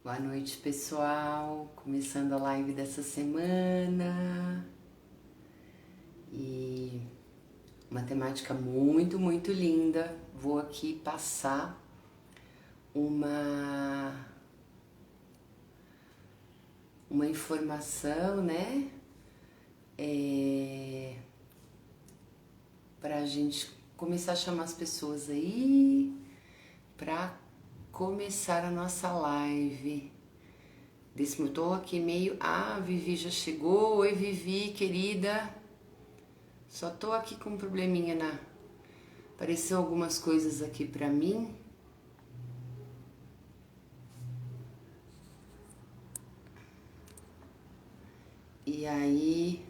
Boa noite, pessoal. Começando a live dessa semana. E uma temática muito linda. Vou aqui passar uma informação, né? Pra gente começar a chamar as pessoas aí pra começar a nossa live. Eu tô aqui meio... Ah, a Vivi já chegou. Oi, Vivi, querida. Só tô aqui com um probleminha na... Apareceu algumas coisas aqui pra mim. E aí...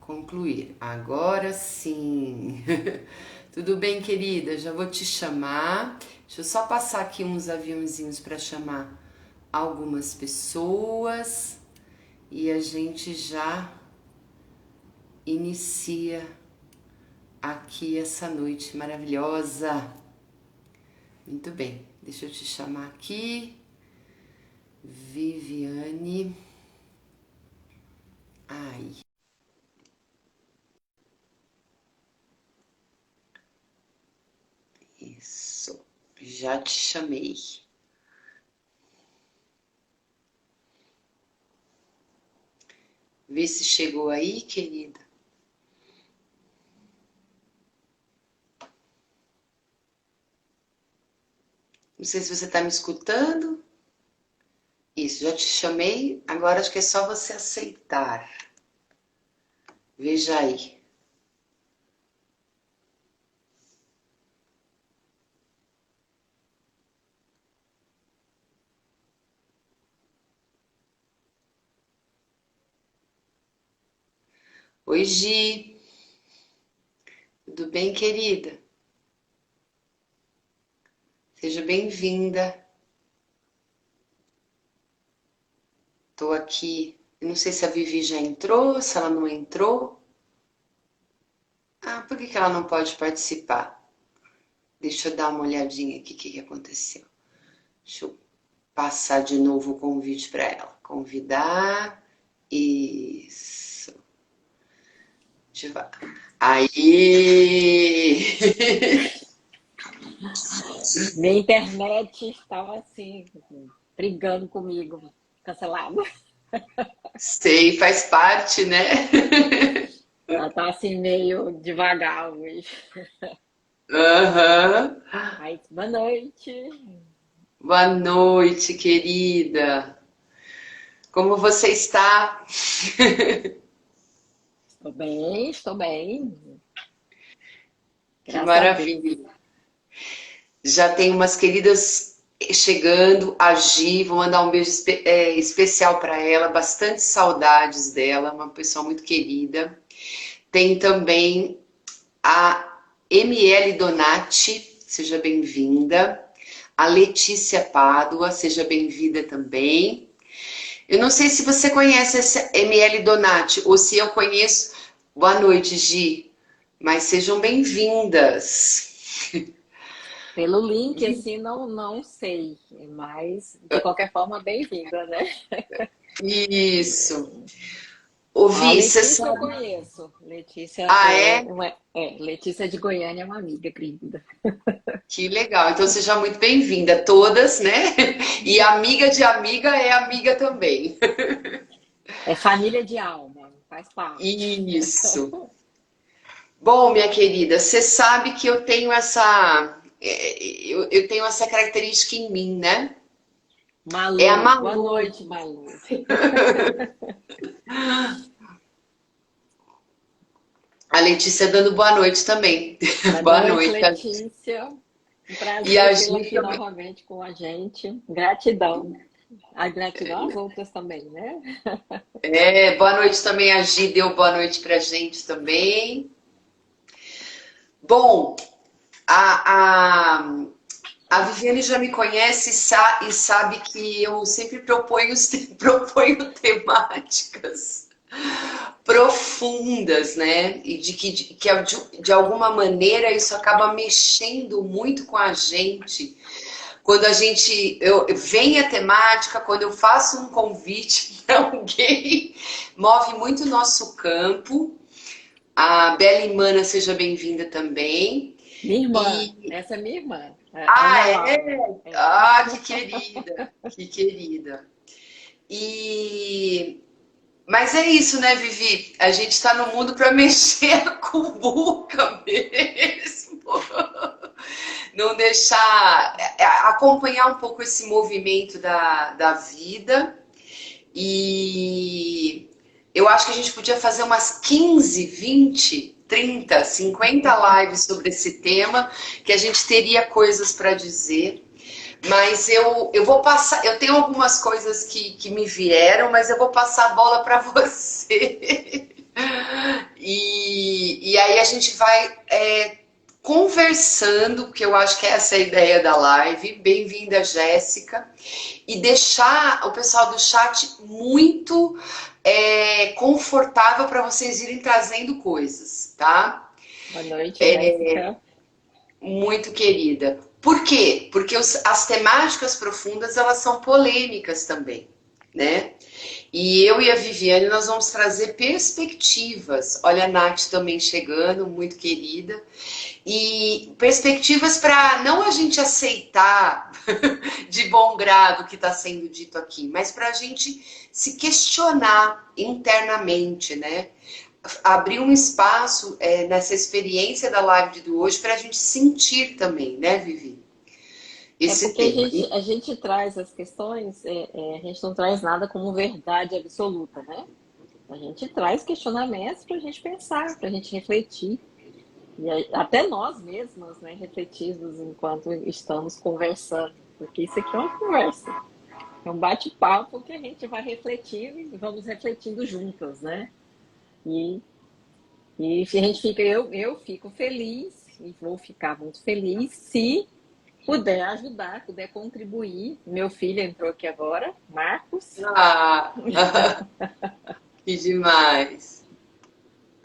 Concluir. Agora sim. Tudo bem, querida? Já vou te chamar. Deixa eu só passar aqui uns aviãozinhos para chamar algumas pessoas e a gente já inicia aqui essa noite maravilhosa. Muito bem. Deixa eu te chamar aqui. Viviane. Ai. Isso, já te chamei. Vê se chegou aí, querida. Não sei se você está me escutando. Isso, já te chamei. Agora acho que é só você aceitar. Veja aí. Oi, Gi. Tudo bem, querida? Seja bem-vinda. Estou aqui. Eu não sei se a Vivi já entrou, se ela não entrou. Ah, por que ela não pode participar? Deixa eu dar uma olhadinha aqui o que aconteceu. Deixa eu passar de novo o convite para ela. Convidar. Isso. Ativar. Aí! Minha internet estava assim, brigando comigo, cancelado. Sei, faz parte, né? Ela está assim meio devagar hoje. Aham. Mas boa noite. Boa noite, querida. Como você está? Estou bem, estou bem. Que Graças a Deus. maravilha. Já tem umas queridas chegando, a Gi, vou mandar um beijo especial para ela, bastante saudades dela, uma pessoa muito querida. Tem também a ML Donati, seja bem-vinda. A Letícia Pádua, seja bem-vinda também. Eu não sei se você conhece essa ML Donati ou se eu conheço. Boa noite, Gi. Mas sejam bem-vindas. Pelo link, assim, não sei, mas de qualquer forma, bem-vinda, né? Isso. A Ouvi, você Letícia eu sabe. conheço. Letícia Ah, é? Letícia de Goiânia é uma amiga querida. Que legal. Então seja muito bem-vinda, todas, né? E amiga de amiga é amiga também. É família de alma, faz parte. Isso. Bom, minha querida, você sabe que eu tenho eu tenho essa característica em mim, né? É a Malu, boa Malu. noite, Malu. A Letícia dando boa noite também. Boa Boa noite, noite. Letícia. Um E a prazer tê-la Gi aqui também. novamente com a gente. Gratidão. A gratidão às outras também, né? Boa noite também. A Gi deu boa noite pra gente também. Bom, a, a, a Viviane já me conhece e sabe que eu sempre proponho temáticas profundas, né? E de alguma maneira isso acaba mexendo muito com a gente quando vem a temática, quando eu faço um convite para alguém, move muito o nosso campo. A Bela Imana, seja bem-vinda também. Minha irmã, E essa é minha irmã, a ah, Ana é? Laura. É. Ah, que querida, que querida. E mas é isso, né, Vivi? A gente está no mundo para mexer com o buca mesmo. Não deixar acompanhar um pouco esse movimento da vida. E eu acho que a gente podia fazer umas 15, 20, 30, 50 lives sobre esse tema, que a gente teria coisas para dizer. Mas eu vou passar, eu tenho algumas coisas que me vieram, mas eu vou passar a bola para você. E aí a gente vai conversando, porque eu acho que essa é a ideia da live. Bem-vinda, Jéssica. E deixar o pessoal do chat muito confortável para vocês irem trazendo coisas, tá? Boa noite, Jéssica. Muito querida. Por quê? Porque as temáticas profundas, elas são polêmicas também, né? E eu e a Viviane, nós vamos trazer perspectivas. Olha a Nath também chegando, muito querida. E perspectivas para não a gente aceitar de bom grado o que está sendo dito aqui, mas para a gente se questionar internamente, né? Abrir um espaço nessa experiência da live de hoje para a gente sentir também, né, Vivi? É Esse porque tema. a gente traz as questões, a gente não traz nada como verdade absoluta, né? A gente traz questionamentos para a gente pensar, para a gente refletir. E até nós mesmas, né, refletimos enquanto estamos conversando. Porque isso aqui é uma conversa. É um bate-papo que a gente vai refletindo e vamos refletindo juntas, né? E, e a gente fica, eu fico feliz e vou ficar muito feliz se puder ajudar, puder contribuir. Meu filho entrou aqui agora, Marcos. Ah, que demais.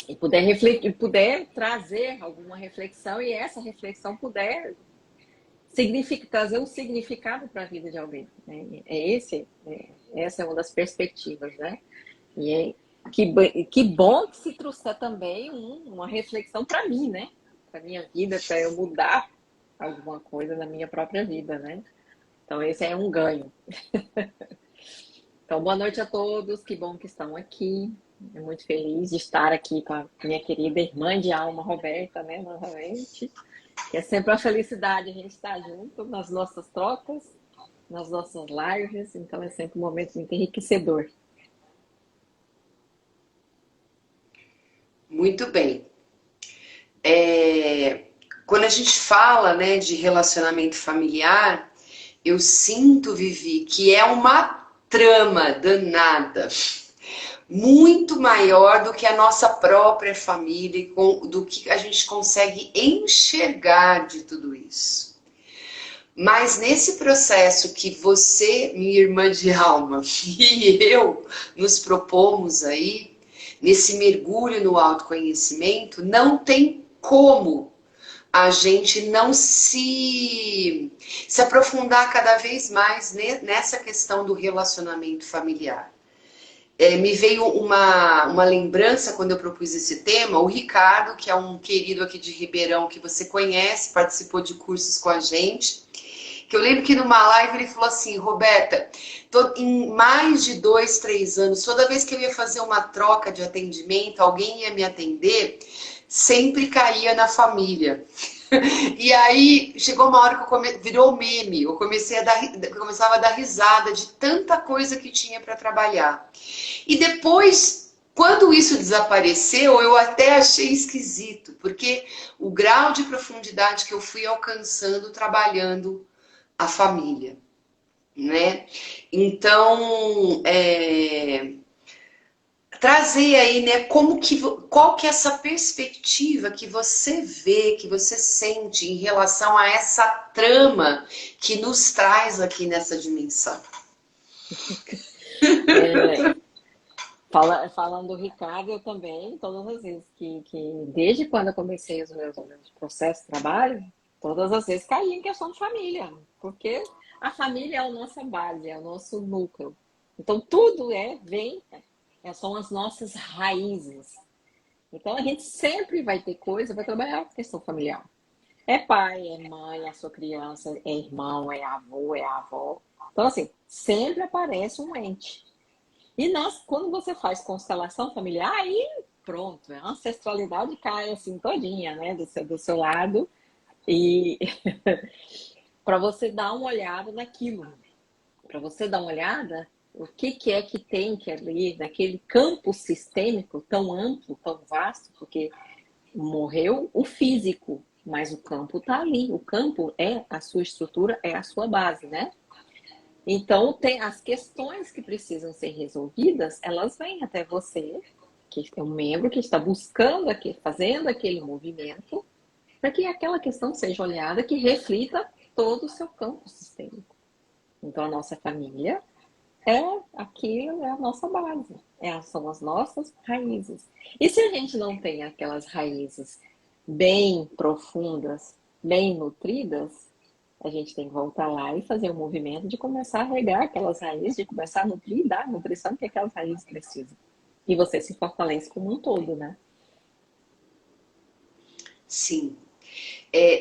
E puder refletir, puder trazer alguma reflexão e essa reflexão puder trazer um significado para a vida de alguém. Né? Essa é uma das perspectivas, né? E que bom que se trouxer também uma reflexão para mim, né? Para minha vida, para eu mudar alguma coisa na minha própria vida, né? Então esse é um ganho. Então boa noite a todos, que bom que estão aqui. Eu muito feliz de estar aqui com a minha querida irmã de alma, Roberta, né? Novamente. Que é sempre uma felicidade a gente estar junto nas nossas trocas, nas nossas lives. Então é sempre um momento muito enriquecedor. Muito bem. Quando a gente fala, né, de relacionamento familiar, eu sinto, Vivi, que é uma trama danada, muito maior do que a nossa própria família, do que a gente consegue enxergar de tudo isso. Mas nesse processo que você, minha irmã de alma, e eu nos propomos aí, nesse mergulho no autoconhecimento, não tem como a gente não se aprofundar cada vez mais nessa questão do relacionamento familiar. Me veio uma lembrança quando eu propus esse tema, o Ricardo, que é um querido aqui de Ribeirão que você conhece, participou de cursos com a gente, que eu lembro que numa live ele falou assim, Roberta, em mais de 2, 3 anos, toda vez que eu ia fazer uma troca de atendimento, alguém ia me atender, sempre caía na família. E aí chegou uma hora que virou meme, eu começava a dar risada de tanta coisa que tinha para trabalhar. E depois, quando isso desapareceu, eu até achei esquisito, porque o grau de profundidade que eu fui alcançando trabalhando a família, né? Então, trazer aí, né, qual que é essa perspectiva que você vê, que você sente em relação a essa trama que nos traz aqui nessa dimensão. Falando do Ricardo, eu também, todas as vezes que desde quando eu comecei os meus processos de trabalho, todas as vezes caía em questão de família, porque a família é a nossa base, é o nosso núcleo. Então, tudo são as nossas raízes. Então, a gente sempre vai ter coisa para trabalhar a questão familiar. É pai, é mãe, é sua criança, é irmão, é avô, é avó. Então, assim, sempre aparece um ente. E quando você faz constelação familiar, aí pronto, a ancestralidade cai assim todinha, né, do seu lado. E para você dar uma olhada naquilo, para você dar uma olhada o que é que tem que ali, naquele campo sistêmico tão amplo, tão vasto, porque morreu o físico, mas o campo está ali. O campo é a sua estrutura, é a sua base, né? Então, tem as questões que precisam ser resolvidas, elas vêm até você, que é um membro que está buscando, fazendo aquele movimento, para que aquela questão seja olhada, que reflita todo o seu campo sistêmico. Então, a nossa família é a nossa base, são as nossas raízes. E se a gente não tem aquelas raízes bem profundas, bem nutridas, a gente tem que voltar lá e fazer o movimento de começar a regar aquelas raízes, de começar a nutrir e dar a nutrição que aquelas raízes precisam. E você se fortalece como um todo, né? Sim.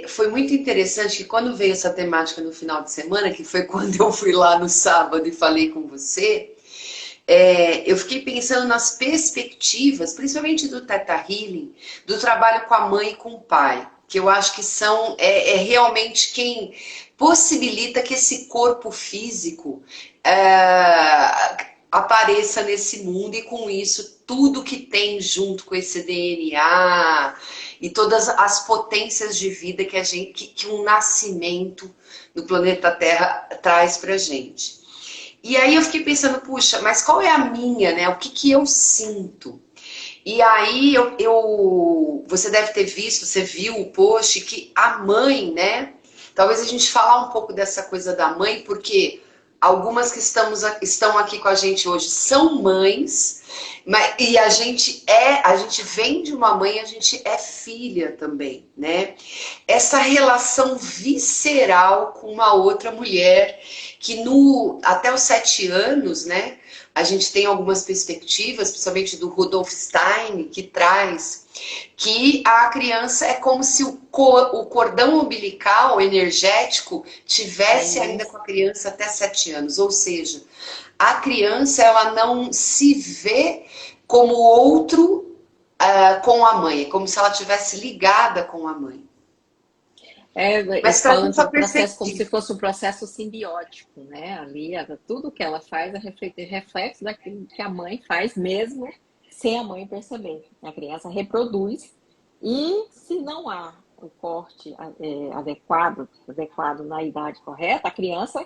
Foi muito interessante que quando veio essa temática no final de semana, que foi quando eu fui lá no sábado e falei com você, eu fiquei pensando nas perspectivas, principalmente do Theta Healing, do trabalho com a mãe e com o pai, que eu acho que realmente quem possibilita que esse corpo físico apareça nesse mundo e com isso tudo que tem junto com esse DNA e todas as potências de vida que um nascimento no planeta Terra traz pra gente. E aí eu fiquei pensando, puxa, mas qual é a minha, né? O que eu sinto? E aí você deve ter visto, você viu o post que a mãe, né? Talvez a gente falar um pouco dessa coisa da mãe, porque algumas que estão aqui com a gente hoje são mães, e a gente vem de uma mãe, a gente é filha também, né? Essa relação visceral com uma outra mulher que até os 7 anos, né? A gente tem algumas perspectivas, principalmente do Rudolf Stein, que traz que a criança é como se o cordão umbilical energético tivesse ainda com a criança até 7 anos. Ou seja, a criança ela não se vê como outro com a mãe, é como se ela tivesse ligada com a mãe. Eles falam de um processo como se fosse um processo simbiótico, né? Ali, tudo que ela faz é reflexo daquilo que a mãe faz, mesmo sem a mãe perceber. A criança reproduz e, se não há o corte adequado na idade correta, a criança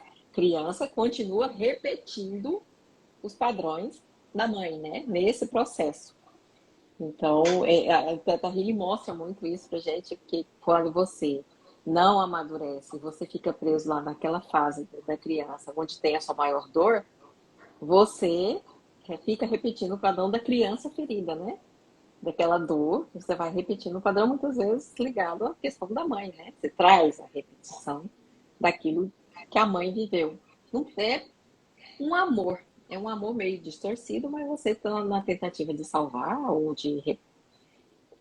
continua repetindo os padrões da mãe, né? Nesse processo. Então, a Theta Healing mostra muito isso pra gente, que quando você não amadurece, você fica preso lá naquela fase da criança, onde tem a sua maior dor, você fica repetindo o padrão da criança ferida, né? Daquela dor, você vai repetindo o padrão muitas vezes ligado à questão da mãe, né? Você traz a repetição daquilo que a mãe viveu. Não é um amor, é um amor meio distorcido, mas você está na tentativa de salvar ou de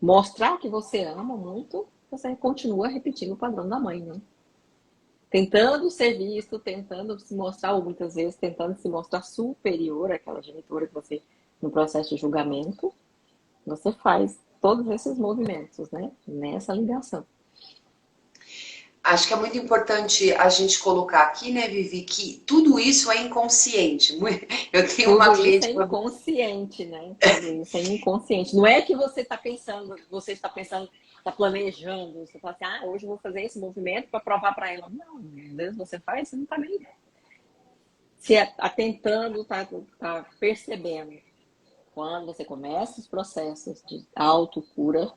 mostrar que você ama muito, você continua repetindo o padrão da mãe, né? Tentando ser visto, tentando se mostrar, ou muitas vezes tentando se mostrar superior àquela genitora que você, no processo de julgamento, você faz todos esses movimentos, né? Nessa ligação. Acho que é muito importante a gente colocar aqui, né, Vivi, que tudo isso é inconsciente. Eu tenho uma cliente... Tudo isso é inconsciente, né? Tudo isso é inconsciente. Não é que você está pensando, está planejando, você fala assim, hoje eu vou fazer esse movimento para provar para ela. Não, mesmo você faz, você não está nem se atentando, está percebendo. Quando você começa os processos de autocura,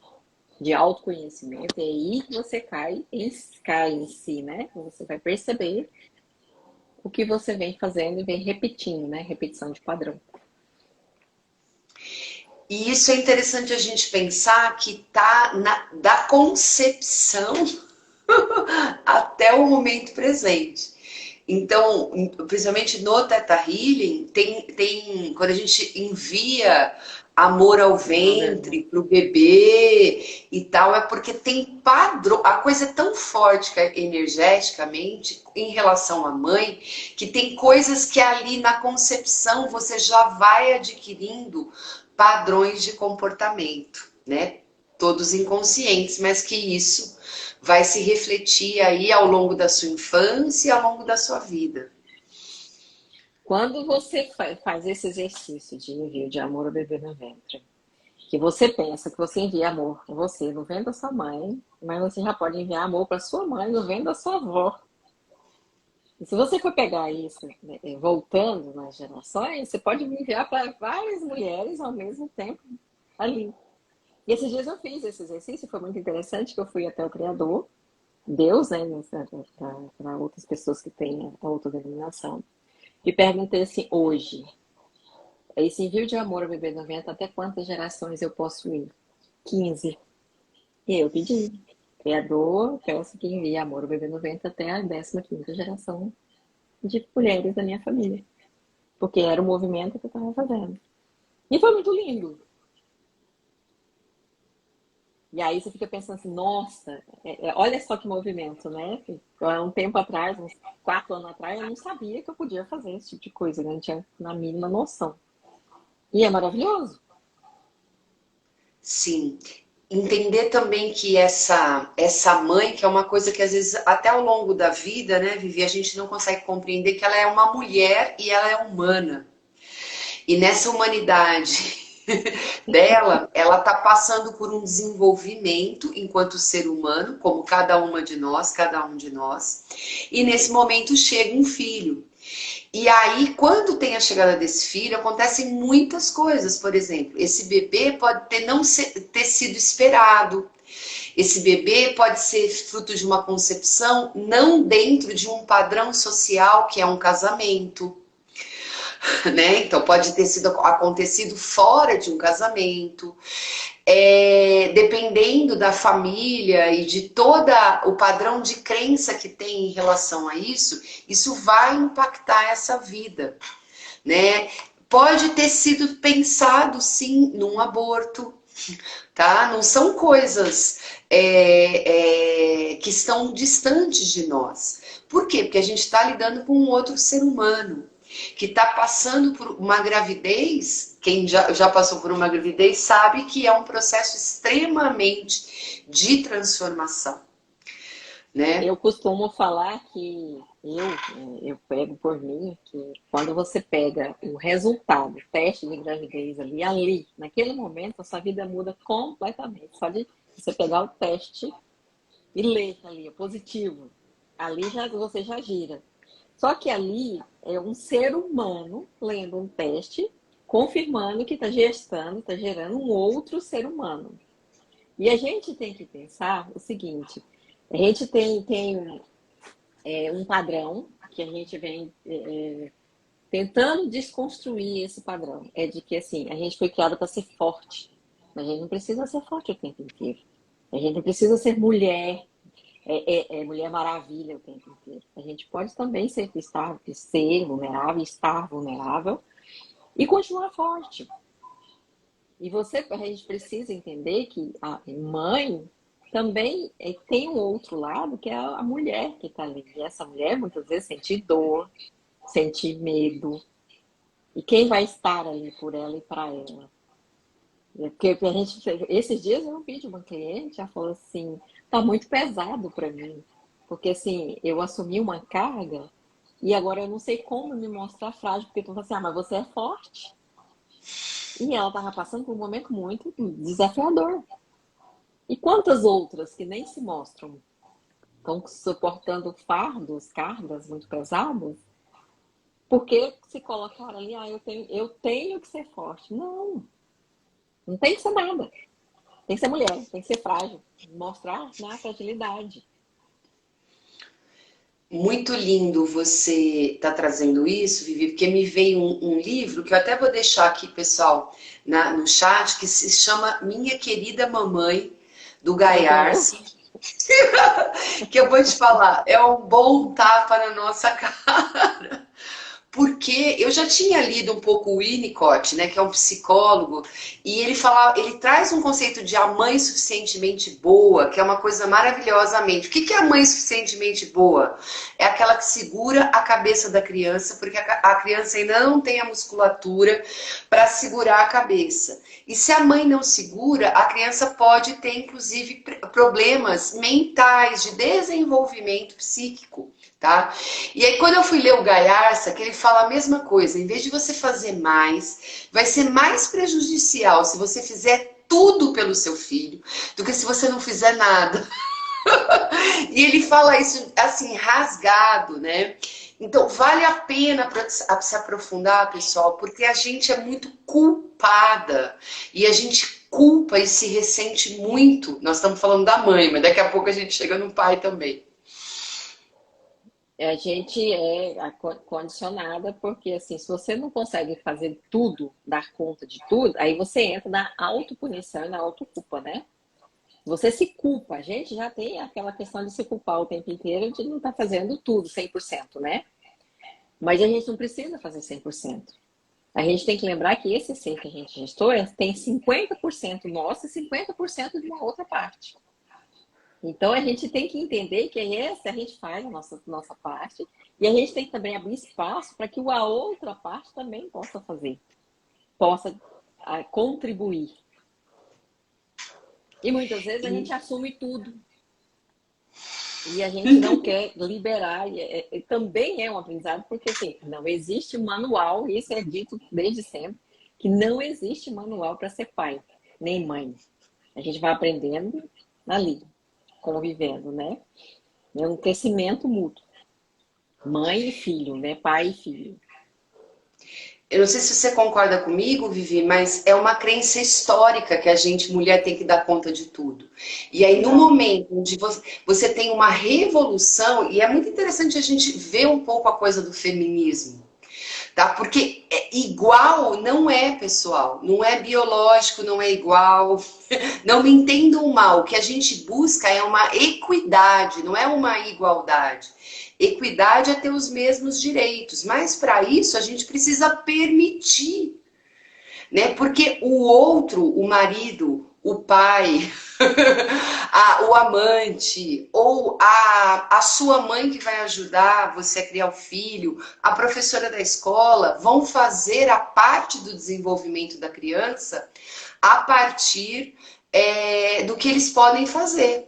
de autoconhecimento, é aí que você cai em si, né? Você vai perceber o que você vem fazendo e vem repetindo, né? Repetição de padrão. E isso é interessante a gente pensar que tá da concepção até o momento presente. Então, principalmente no Theta Healing, quando a gente envia amor ao Não, verdade. ventre, para o bebê e tal, é porque tem padrão, a coisa é tão forte que energeticamente em relação à mãe, que tem coisas que ali na concepção você já vai adquirindo padrões de comportamento, né? Todos inconscientes, mas que isso vai se refletir aí ao longo da sua infância e ao longo da sua vida. Quando você faz esse exercício de envio de amor ao bebê no ventre, que você pensa que você envia amor para você no ventre da sua mãe, mas você já pode enviar amor para sua mãe no ventre da sua avó. E se você for pegar isso, né, voltando nas gerações, você pode enviar para várias mulheres ao mesmo tempo ali. E esses dias eu fiz esse exercício, foi muito interessante, que eu fui até o Criador, Deus, né, para outras pessoas que têm a outra denominação, e perguntei assim, hoje, esse envio de amor ao bebê no ventre, até quantas gerações eu posso ir? 15. E eu pedi, Criador, peço que envie amor ao bebê no ventre até a 15ª geração de mulheres da minha família. Porque era o movimento que eu estava fazendo. E foi muito lindo. E aí você fica pensando assim, nossa, olha só que movimento, né? Há um tempo atrás, uns 4 anos atrás, eu não sabia que eu podia fazer esse tipo de coisa, né? Não tinha na mínima noção. E é maravilhoso. Sim. Entender também que essa mãe, que é uma coisa que às vezes até ao longo da vida, né, Vivi, a gente não consegue compreender que ela é uma mulher e ela é humana. E nessa humanidade dela, ela está passando por um desenvolvimento enquanto ser humano, como cada uma de nós, cada um de nós. E nesse momento chega um filho. E aí, quando tem a chegada desse filho, acontecem muitas coisas. Por exemplo, esse bebê pode ter sido esperado. Esse bebê pode ser fruto de uma concepção não dentro de um padrão social que é um casamento. Né? Então pode ter sido acontecido fora de um casamento, dependendo da família e de todo o padrão de crença que tem em relação a isso vai impactar essa vida, né? Pode ter sido pensado sim num aborto, tá? Não são coisas que estão distantes de nós. Por quê? Porque a gente está lidando com um outro ser humano que está passando por uma gravidez. Quem já passou por uma gravidez sabe que é um processo extremamente de transformação, né? Eu costumo falar que eu pego por mim que quando você pega o resultado, o teste de gravidez ali, naquele momento, a sua vida muda completamente. Só de você pegar o teste e ler ali, é positivo. Ali você já gira. Só que ali é um ser humano lendo um teste, confirmando que está gestando, está gerando um outro ser humano. E a gente tem que pensar o seguinte: a gente tem um padrão que a gente vem tentando desconstruir esse padrão. É de que assim, a gente foi criado para ser forte, mas a gente não precisa ser forte o tempo inteiro. A gente não precisa ser mulher, Mulher Maravilha o tempo inteiro. A gente pode também ser vulnerável, estar vulnerável e continuar forte. E a gente precisa entender que a mãe também tem um outro lado, que é a mulher que está ali. E essa mulher muitas vezes sente dor, sente medo. E quem vai estar ali por ela e para ela? Porque esses dias eu vi de uma cliente, ela falou assim, tá muito pesado para mim, porque assim, eu assumi uma carga e agora eu não sei como me mostrar frágil, porque tu fala assim, mas você é forte. E ela estava passando por um momento muito desafiador. E quantas outras que nem se mostram estão suportando cargas muito pesadas, porque se colocaram ali, eu tenho que ser forte. Não, não tem que ser nada. Tem que ser mulher, tem que ser frágil, mostrar na fragilidade. Muito lindo você estar trazendo isso, Vivi, porque me veio um livro que eu até vou deixar aqui, pessoal, no chat, que se chama Minha Querida Mamãe, do Eu Guy conheço. Arce. Que eu vou te falar, é um bom tapa na nossa cara. Porque eu já tinha lido um pouco o Winnicott, né, que é um psicólogo, e ele fala, ele traz um conceito de a mãe suficientemente boa, que é uma coisa maravilhosamente. O que é a mãe suficientemente boa? É aquela que segura a cabeça da criança, porque a criança ainda não tem a musculatura para segurar a cabeça. E se a mãe não segura, a criança pode ter, inclusive, problemas mentais, de desenvolvimento psíquico, tá? E aí, quando eu fui ler o Gaiarsa, que ele fala a mesma coisa, em vez de você fazer mais, vai ser mais prejudicial se você fizer tudo pelo seu filho do que se você não fizer nada. E ele fala isso assim, rasgado, né? Então, vale a pena se aprofundar, pessoal, porque a gente é muito culpada e a gente culpa e se ressente muito. Nós estamos falando da mãe, mas daqui a pouco a gente chega no pai também. A gente é condicionada porque, assim, se você não consegue fazer tudo, dar conta de tudo, aí você entra na autopunição e na autoculpa, né? Você se culpa. A gente já tem aquela questão de se culpar o tempo inteiro de não estar fazendo tudo 100%, né? Mas a gente não precisa fazer 100%. A gente tem que lembrar que esse ser que a gente gestou tem 50% nosso e 50% de uma outra parte. Então, a gente tem que entender que essa a gente faz a nossa parte e a gente tem que também abrir espaço para que a outra parte também possa fazer, possa contribuir. E muitas vezes a gente assume tudo e a gente não quer liberar. E também é um aprendizado, porque assim, não existe manual, isso é dito desde sempre, que não existe manual para ser pai, nem mãe. A gente vai aprendendo ali, convivendo, né? É um crescimento mútuo. Mãe e filho, né? Pai e filho. Eu não sei se você concorda comigo, Vivi, mas é uma crença histórica que a gente, mulher, tem que dar conta de tudo. E aí, no Exato. momento onde você tem uma revolução, e é muito interessante a gente ver um pouco a coisa do feminismo, tá? Porque igual não é, pessoal, não é biológico, não é igual. Não me entendam mal, o que a gente busca é uma equidade, não é uma igualdade. Equidade é ter os mesmos direitos, mas para isso a gente precisa permitir, né? Porque o outro, o marido, o pai, o amante, ou a sua mãe que vai ajudar você a criar o filho, a professora da escola, vão fazer a parte do desenvolvimento da criança a partir do que eles podem fazer.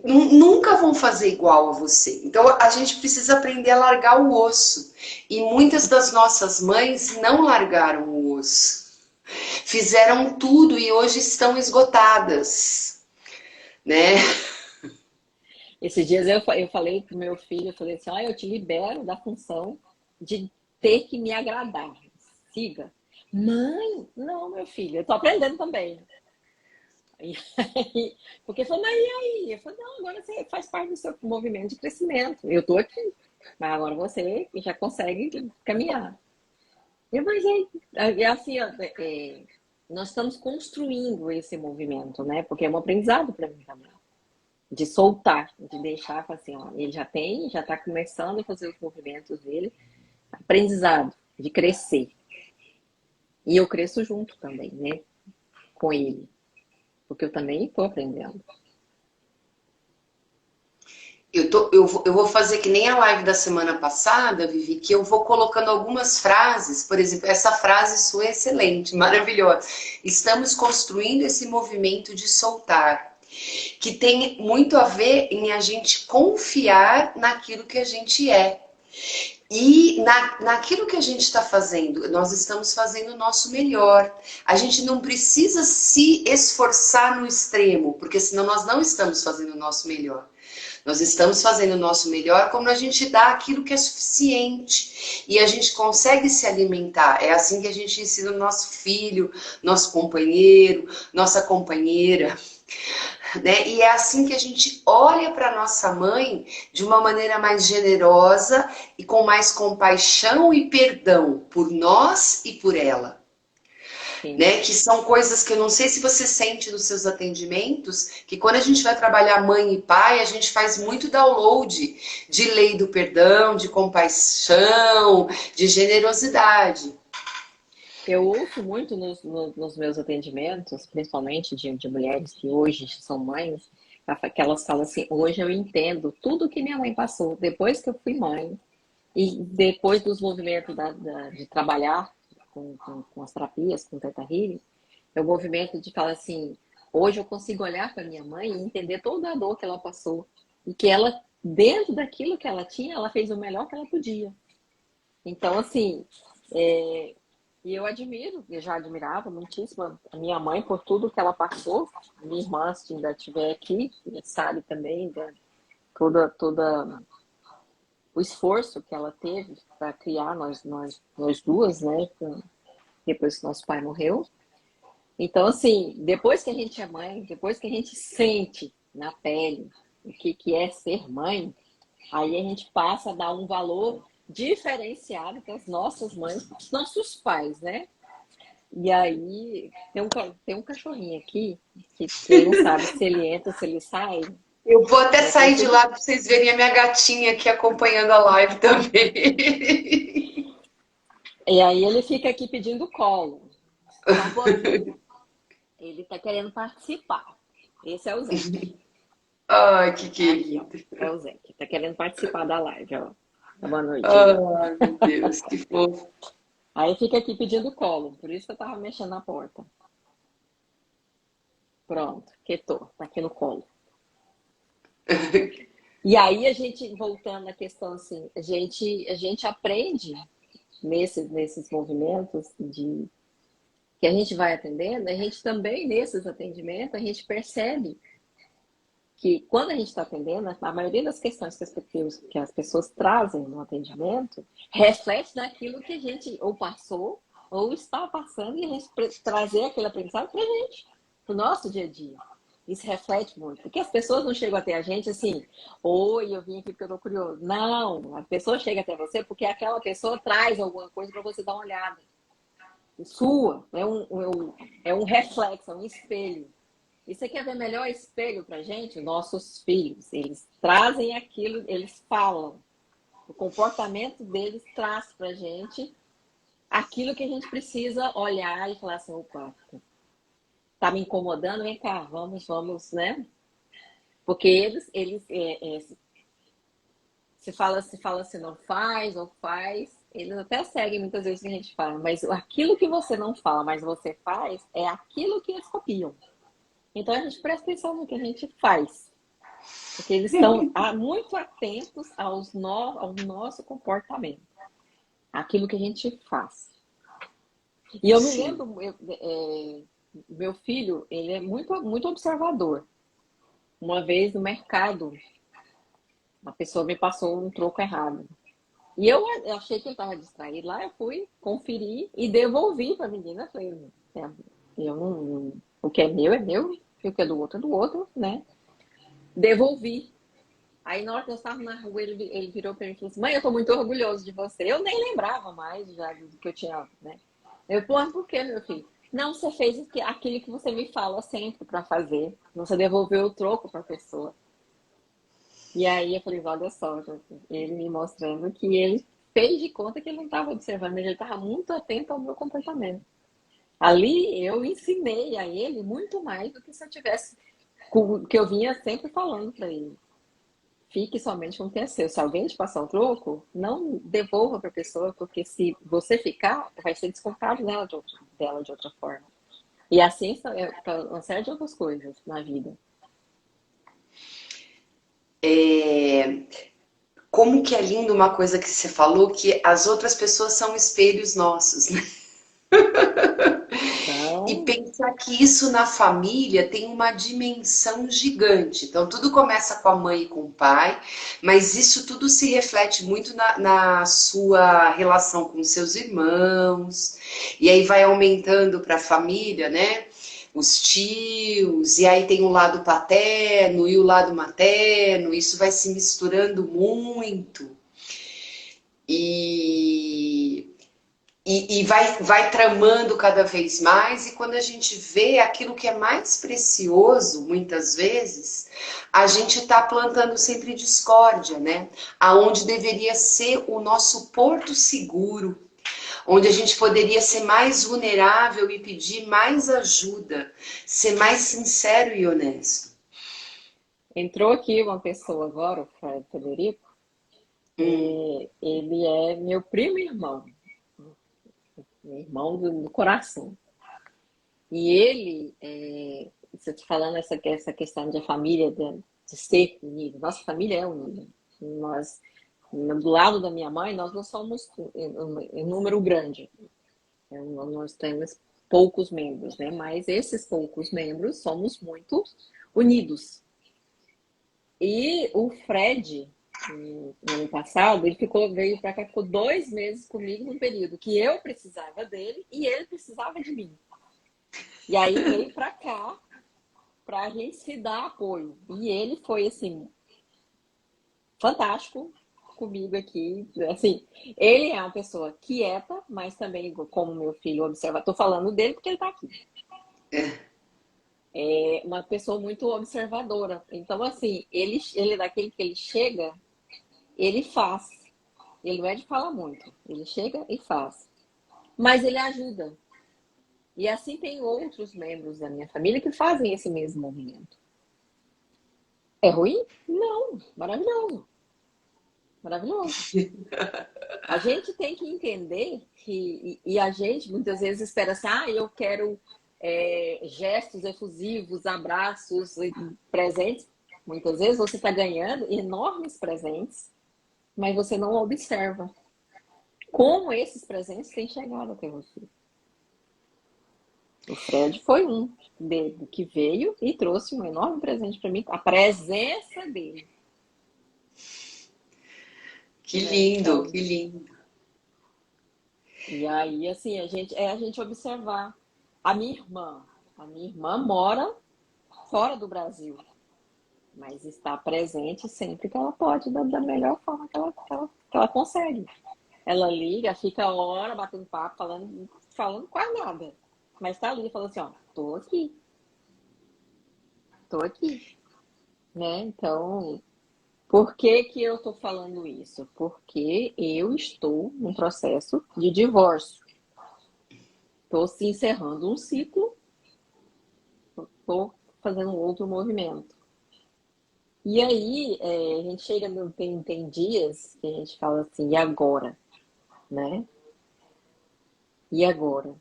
Nunca vão fazer igual a você. Então a gente precisa aprender a largar o osso. E muitas das nossas mães não largaram o osso. Fizeram tudo e hoje estão esgotadas, né? Esses dias eu falei pro meu filho, eu falei assim, eu te libero da função de ter que me agradar. Siga. Mãe, não, meu filho, eu tô aprendendo também. Porque falou, mas e aí? Eu falei, não, agora você faz parte do seu movimento de crescimento. Eu tô aqui, mas agora você já consegue caminhar. Mas é assim, nós estamos construindo esse movimento, né? Porque é um aprendizado para mim também. De soltar, de deixar, assim, ele já está começando a fazer os movimentos dele. Aprendizado, de crescer. E eu cresço junto também, né? Com ele. Porque eu também estou aprendendo. Eu vou fazer que nem a live da semana passada, Vivi, que eu vou colocando algumas frases, por exemplo, essa frase sua é excelente, maravilhosa. Estamos construindo esse movimento de soltar, que tem muito a ver em a gente confiar naquilo que a gente é. E naquilo que a gente está fazendo, nós estamos fazendo o nosso melhor. A gente não precisa se esforçar no extremo, porque senão nós não estamos fazendo o nosso melhor. Nós estamos fazendo o nosso melhor quando a gente dá aquilo que é suficiente e a gente consegue se alimentar. É assim que a gente ensina o nosso filho, nosso companheiro, nossa companheira. Né? E é assim que a gente olha para nossa mãe de uma maneira mais generosa e com mais compaixão e perdão por nós e por ela. sim. né? Que são coisas que eu não sei se você sente nos seus atendimentos, que quando a gente vai trabalhar mãe e pai, a gente faz muito download de lei do perdão, de compaixão, de generosidade. Eu ouço muito nos meus atendimentos, principalmente de mulheres que hoje são mães, que elas falam assim: hoje eu entendo tudo que minha mãe passou depois que eu fui mãe e depois dos movimentos de trabalhar com as terapias, com o Theta Healing, é o movimento de falar assim: hoje eu consigo olhar para minha mãe e entender toda a dor que ela passou e que ela, dentro daquilo que ela tinha, ela fez o melhor que ela podia. Então, assim, e eu admiro, eu já admirava muitíssimo a minha mãe por tudo que ela passou. Minha irmã, se ainda estiver aqui, sabe também toda o esforço que ela teve para criar nós duas, né? Depois que nosso pai morreu. Então, assim, depois que a gente é mãe, depois que a gente sente na pele o que é ser mãe, aí a gente passa a dar um valor diferenciado para as nossas mães, para os nossos pais, né? E aí tem um cachorrinho aqui que ele não sabe se ele entra, se ele sai. Eu vou até E aí, sair de lá para vocês verem a minha gatinha aqui acompanhando a live também. ele fica aqui pedindo colo. Só um pouquinho. Ele está querendo participar. Esse é o Zé. Ai, que Aqui, ó. querido. É o Zé que está querendo participar da live, ó. Boa noite aí, ó. Ai, meu Deus, que fofo. Aí fica aqui pedindo colo. Por isso que eu tava mexendo na porta. Pronto, quietou. Tá aqui no colo. E aí a gente, voltando à questão assim, a gente aprende nesses movimentos que a gente vai atendendo, a gente também, nesses atendimentos, a gente percebe que quando a gente está atendendo, a maioria das questões que as pessoas trazem no atendimento reflete naquilo que a gente ou passou ou está passando e a gente trazer aquele aprendizado para a gente, para o nosso dia a dia. Isso reflete muito. Porque as pessoas não chegam até a gente assim: oi, eu vim aqui porque eu estou curioso. Não, a pessoa chega até você porque aquela pessoa traz alguma coisa para você dar uma olhada. Sua, é um reflexo, é um espelho. E você quer ver melhor espelho para gente? Nossos filhos. Eles trazem aquilo, eles falam. O comportamento deles traz para gente aquilo que a gente precisa olhar e falar assim: opa, tá me incomodando? Vem cá, vamos, né? Porque se fala assim, não faz ou faz, eles até seguem muitas vezes o que a gente fala, mas aquilo que você não fala, mas você faz, é aquilo que eles copiam. Então a gente presta atenção no que a gente faz, porque eles estão muito atentos ao nosso comportamento, aquilo que a gente faz. E eu me Sim. lembro, meu filho, ele é muito, muito observador. Uma vez no mercado, uma pessoa me passou um troco errado. E eu achei que ele estava distraído lá, eu fui conferir e devolvi para a menina. Falei: eu não, o que é meu, e o que é do outro, né? Devolvi. Aí na hora que eu estava na rua, ele virou para mim e falou assim: mãe, eu estou muito orgulhoso de você. Eu nem lembrava mais já do que eu tinha, né? Por que, meu filho? Não, você fez aquilo que você me fala sempre para fazer. Você devolveu o troco para a pessoa. E aí eu falei: olha só, ele me mostrando que ele fez de conta que ele não estava observando, mas ele estava muito atento ao meu comportamento. Ali eu ensinei a ele muito mais do que se eu tivesse, que eu vinha sempre falando para ele. Fique somente com o que é seu. Se alguém te passar um troco, não devolva para a pessoa, porque se você ficar, vai ser descontado dela de outra forma. E assim para uma série de outras coisas na vida. Como que é lindo uma coisa que você falou, que as outras pessoas são espelhos nossos, né? E Então, pensar que isso na família tem uma dimensão gigante. Então, tudo começa com a mãe e com o pai, mas isso tudo se reflete muito na sua relação com seus irmãos, e aí vai aumentando para a família, né? Os tios, e aí tem o lado paterno e o lado materno, isso vai se misturando muito. E e vai tramando cada vez mais, e quando a gente vê aquilo que é mais precioso, muitas vezes, a gente está plantando sempre discórdia, né? Aonde deveria ser o nosso porto seguro, onde a gente poderia ser mais vulnerável e pedir mais ajuda, ser mais sincero e honesto. Entrou aqui uma pessoa agora, o Fred Federico, Hum, ele é meu primo irmão, meu irmão do coração. E ele, você está falando essa questão de família, de ser unida. Nossa família é unida. Nós, do lado da minha mãe, nós não somos em número grande. Nós temos poucos membros, né? Mas esses poucos membros somos muito unidos. E o Fred, no ano passado, ele veio para cá, ficou 2 meses comigo no período que eu precisava dele e ele precisava de mim. E aí veio para cá para a gente se dar apoio. E ele foi assim fantástico comigo aqui. Assim, ele é uma pessoa quieta, mas também como meu filho observa, estou falando dele porque ele está aqui. É uma pessoa muito observadora. Então assim, ele é daquele que ele chega, ele faz. Ele não é de falar muito. Ele chega e faz. Mas ele ajuda. E assim tem outros membros da minha família que fazem esse mesmo movimento. É ruim? Não. Maravilhoso. Maravilhoso. A gente tem que entender e a gente muitas vezes espera assim, eu quero gestos efusivos, abraços, presentes. Muitas vezes você está ganhando enormes presentes, mas você não observa como esses presentes têm chegado até você. O Fred foi um dele que veio e trouxe um enorme presente para mim, a presença dele. que Né? lindo, Então, que lindo. e aí, assim, a gente observar. A minha irmã mora fora do Brasil, mas está presente sempre que ela pode, da melhor forma que ela consegue. Ela liga, fica a hora batendo papo, falando quase nada. Mas tá ali, falando assim, ó, tô aqui, né? Então, por que que eu tô falando isso? Porque eu estou num processo de divórcio. Estou se encerrando um ciclo, estou fazendo um outro movimento. E aí, a gente chega, tem dias que a gente fala assim, e agora? Né? E agora?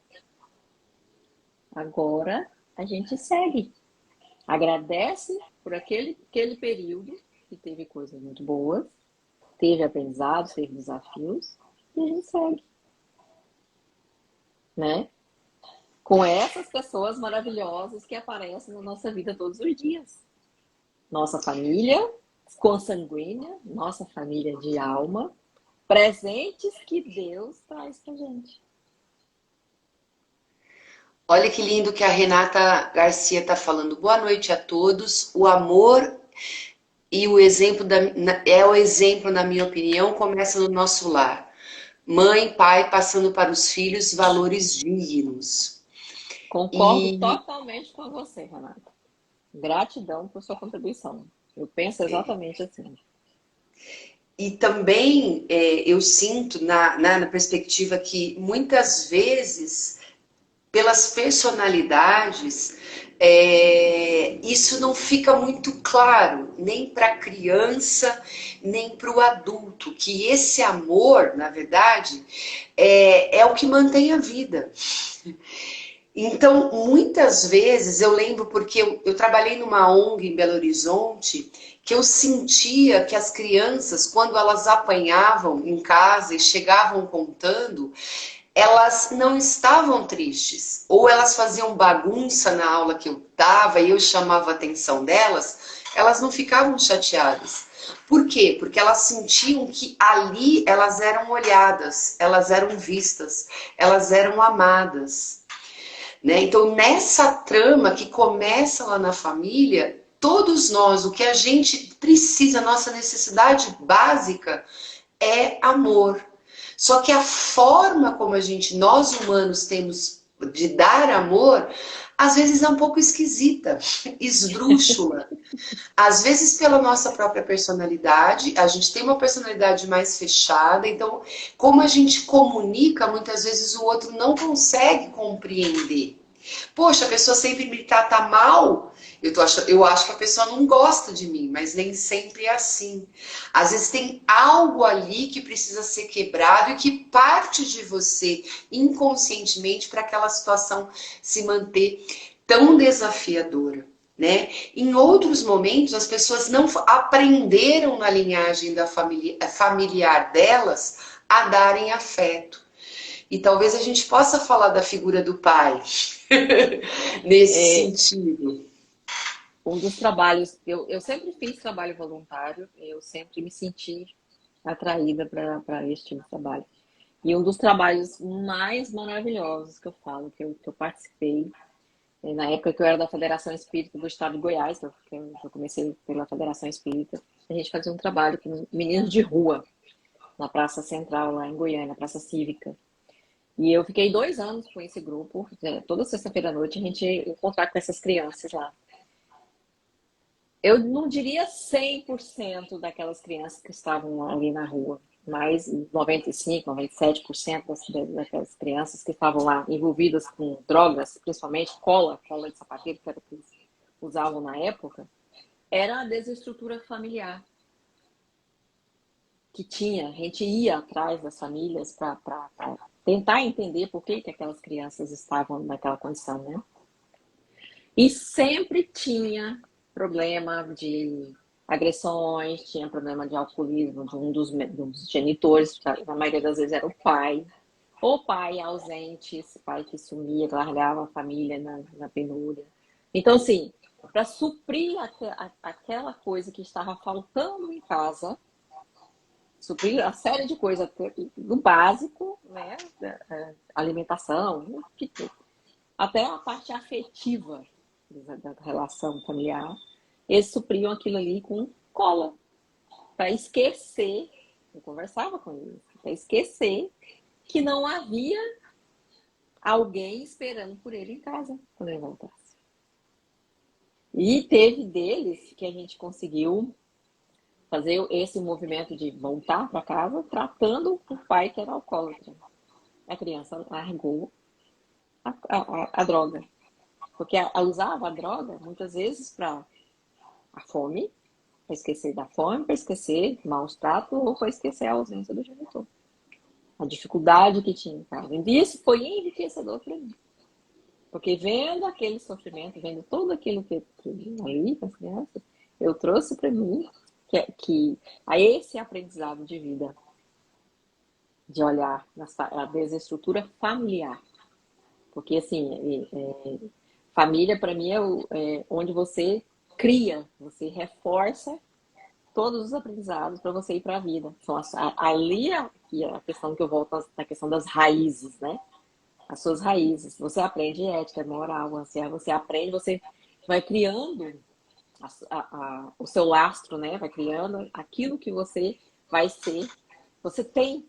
Agora a gente segue. Agradece por aquele período que teve coisas muito boas, teve aprendizados, teve desafios, e a gente segue, né? Com essas pessoas maravilhosas que aparecem na nossa vida todos os dias. Nossa família consanguínea, nossa família de alma, presentes que Deus traz pra gente. Olha que lindo que a Renata Garcia está falando. Boa noite a todos. O amor e o exemplo é o exemplo, na minha opinião, começa no nosso lar. Mãe, pai, passando para os filhos valores dignos. Concordo E, totalmente com você, Renata. Gratidão por sua contribuição. Eu penso exatamente assim. e também eu sinto na perspectiva que muitas vezes, pelas personalidades, isso não fica muito claro, nem para a criança, nem para o adulto, que esse amor, na verdade, é o que mantém a vida. Então, muitas vezes, eu lembro porque eu trabalhei numa ONG em Belo Horizonte, que eu sentia que as crianças, quando elas apanhavam em casa e chegavam contando, elas não estavam tristes, ou elas faziam bagunça na aula que eu dava e eu chamava a atenção delas, elas não ficavam chateadas. Por quê? Porque elas sentiam que ali elas eram olhadas, elas eram vistas, elas eram amadas. Né? Então, nessa trama que começa lá na família, todos nós, o que a gente precisa, nossa necessidade básica é amor. Só que a forma como nós humanos temos de dar amor, às vezes é um pouco esquisita, esdrúxula. Às vezes pela nossa própria personalidade, a gente tem uma personalidade mais fechada, então como a gente comunica, muitas vezes o outro não consegue compreender. Poxa, a pessoa sempre me trata mal. Eu acho que a pessoa não gosta de mim, mas nem sempre é assim. Às vezes tem algo ali que precisa ser quebrado e que parte de você inconscientemente para aquela situação se manter tão desafiadora. Né? Em outros momentos, as pessoas não aprenderam na linhagem da familiar delas a darem afeto. E talvez a gente possa falar da figura do pai nesse É, sentido. um dos trabalhos, eu sempre fiz trabalho voluntário, eu sempre me senti atraída para este tipo de trabalho. E um dos trabalhos mais maravilhosos que eu falo, que eu participei, na época que eu era da Federação Espírita do Estado de Goiás, que eu comecei pela Federação Espírita, a gente fazia um trabalho com meninos de rua, na Praça Central, lá em Goiânia, na Praça Cívica. E eu fiquei 2 anos com esse grupo, toda sexta-feira à noite a gente ia encontrar com essas crianças lá. Eu não diria 100% daquelas crianças que estavam ali na rua, mas 95, 97% daquelas crianças que estavam lá envolvidas com drogas, principalmente cola de sapateiro, que era o que eles usavam na época, era a desestrutura familiar que tinha. A gente ia atrás das famílias para tentar entender por que aquelas crianças estavam naquela condição, né? E sempre tinha problema de agressões, tinha problema de alcoolismo de um dos genitores, na maioria das vezes era o pai, ou pai ausente, esse pai que sumia, que largava a família na penúria. Então, assim, para suprir aquela coisa que estava faltando em casa, suprir a série de coisas do básico, né, alimentação, até a parte afetiva da relação familiar, eles supriam aquilo ali com cola, para esquecer, eu conversava com eles, para esquecer que não havia alguém esperando por ele em casa quando ele voltasse. E teve deles que a gente conseguiu fazer esse movimento de voltar para casa tratando o pai que era alcoólatra. A criança largou a droga. Porque ela usava a droga muitas vezes para a fome, para esquecer da fome, para esquecer maus tratos ou para esquecer a ausência do genitor. A dificuldade que tinha em casa. E isso foi enriquecedor para mim. Porque vendo aquele sofrimento, vendo tudo aquilo que ali com as crianças, eu trouxe para mim que a esse aprendizado de vida, de olhar a desestrutura familiar. Porque, assim, família, para mim, é onde você cria, você reforça todos os aprendizados para você ir para a vida. Então, ali a questão que eu volto na questão das raízes, né? As suas raízes. Você aprende ética, moral, você aprende, você vai criando o seu lastro, né? Vai criando aquilo que você vai ser. Você tem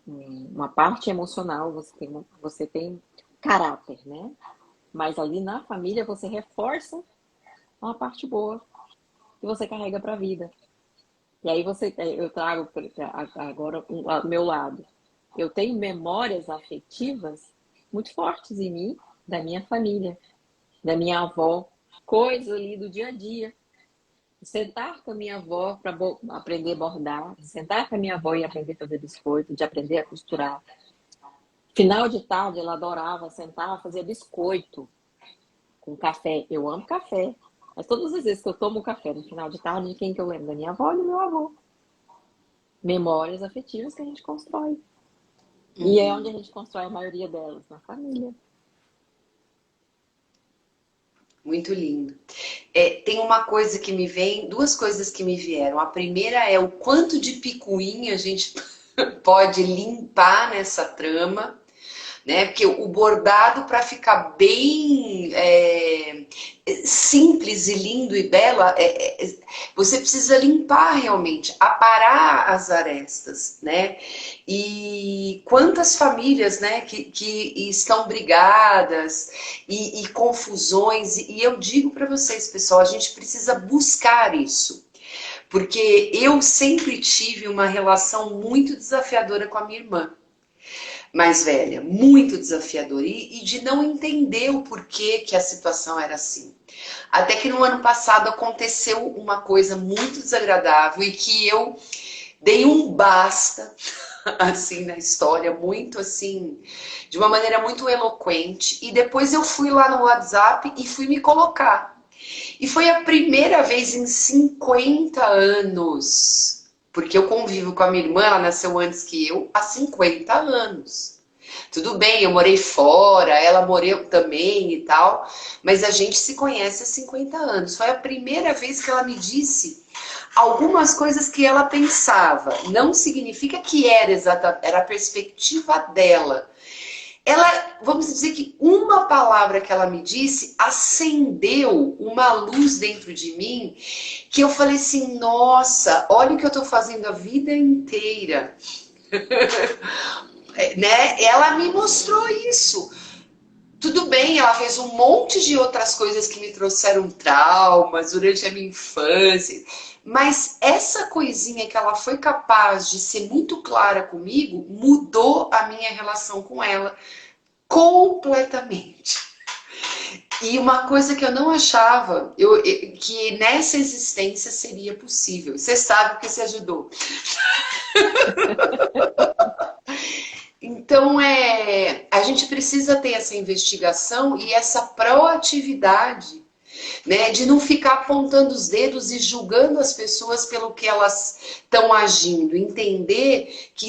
uma parte emocional, você tem caráter, né? Mas ali na família você reforça uma parte boa que você carrega para a vida. E aí eu trago agora o meu lado. Eu tenho memórias afetivas muito fortes em mim, da minha família, da minha avó, coisas ali do dia a dia. Sentar com a minha avó para aprender a bordar, sentar com a minha avó e aprender a fazer biscoito, de aprender a costurar. Final de tarde, ela adorava sentar, fazer biscoito com café. Eu amo café. Mas todas as vezes que eu tomo café no final de tarde, de quem que eu lembro? Da minha avó e do meu avô. Memórias afetivas que a gente constrói. E é onde a gente constrói a maioria delas, na família. Muito lindo. Tem uma coisa que me vem, duas coisas que me vieram. A primeira é o quanto de picuinha a gente pode limpar nessa trama, né? Porque o bordado, para ficar bem simples e lindo e belo, você precisa limpar realmente, aparar as arestas, né? E quantas famílias, né, que estão brigadas e confusões, e eu digo para vocês, pessoal, a gente precisa buscar isso. Porque eu sempre tive uma relação muito desafiadora com a minha irmã mais velha, muito desafiadora, e de não entender o porquê que a situação era assim. Até que no ano passado aconteceu uma coisa muito desagradável e que eu dei um basta, assim, na história, muito assim, de uma maneira muito eloquente, e depois eu fui lá no WhatsApp e fui me colocar. E foi a primeira vez em 50 anos, porque eu convivo com a minha irmã, ela nasceu antes que eu, há 50 anos. Tudo bem, eu morei fora, ela morou também e tal, mas a gente se conhece há 50 anos. Foi a primeira vez que ela me disse algumas coisas que ela pensava. Não significa que era exata, era a perspectiva dela. Ela, vamos dizer que uma palavra que ela me disse acendeu uma luz dentro de mim que eu falei assim, nossa, olha o que eu estou fazendo a vida inteira. Né? Ela me mostrou isso. Tudo bem, ela fez um monte de outras coisas que me trouxeram traumas durante a minha infância, mas essa coisinha que ela foi capaz de ser muito clara comigo mudou a minha relação com ela completamente. E uma coisa que eu não achava, que nessa existência seria possível. Você sabe que você ajudou. Então, a gente precisa ter essa investigação e essa proatividade, né, de não ficar apontando os dedos e julgando as pessoas pelo que elas estão agindo. Entender que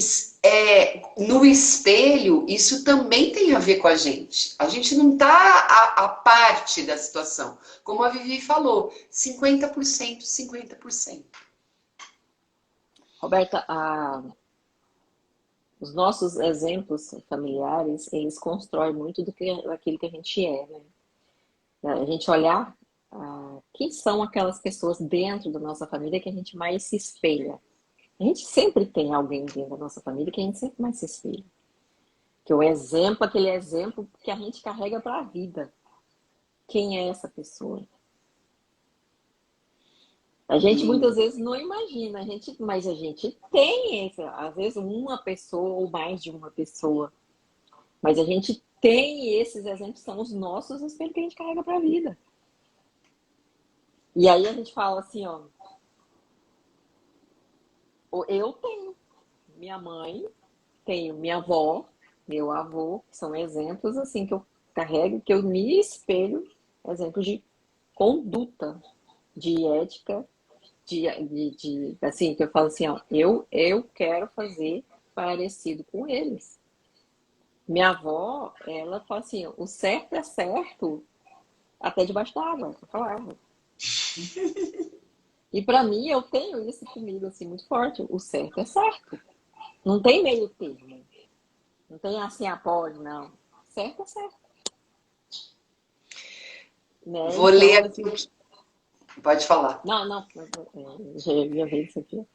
no espelho isso também tem a ver com a gente. A gente não está a parte da situação. Como a Vivi falou, 50%, 50%. Roberta, os nossos exemplos familiares, eles constroem muito daquilo que a gente é, né? A gente olhar quem são aquelas pessoas dentro da nossa família que a gente mais se espelha. A gente sempre tem alguém dentro da nossa família que a gente sempre mais se espelha. Que o exemplo, aquele exemplo que a gente carrega para a vida. Quem é essa pessoa? A gente muitas vezes não imagina, mas a gente tem, às vezes, uma pessoa ou mais de uma pessoa. Mas a gente tem esses exemplos, são os nossos espelhos que a gente carrega para a vida. E aí a gente fala assim, ó, eu tenho minha mãe, tenho minha avó, meu avô, que são exemplos assim que eu carrego, que eu me espelho, exemplos de conduta, de ética, assim, que eu falo assim, ó, eu quero fazer parecido com eles. Minha avó, ela fala assim, o certo é certo até debaixo d'água, eu falava. E para mim, eu tenho isso comigo, assim, muito forte. O certo é certo. Não tem meio termo. Não tem assim, pode, não. Certo é certo. Né? Vou ler Então, aqui. Pode falar. não, já ia ver isso aqui.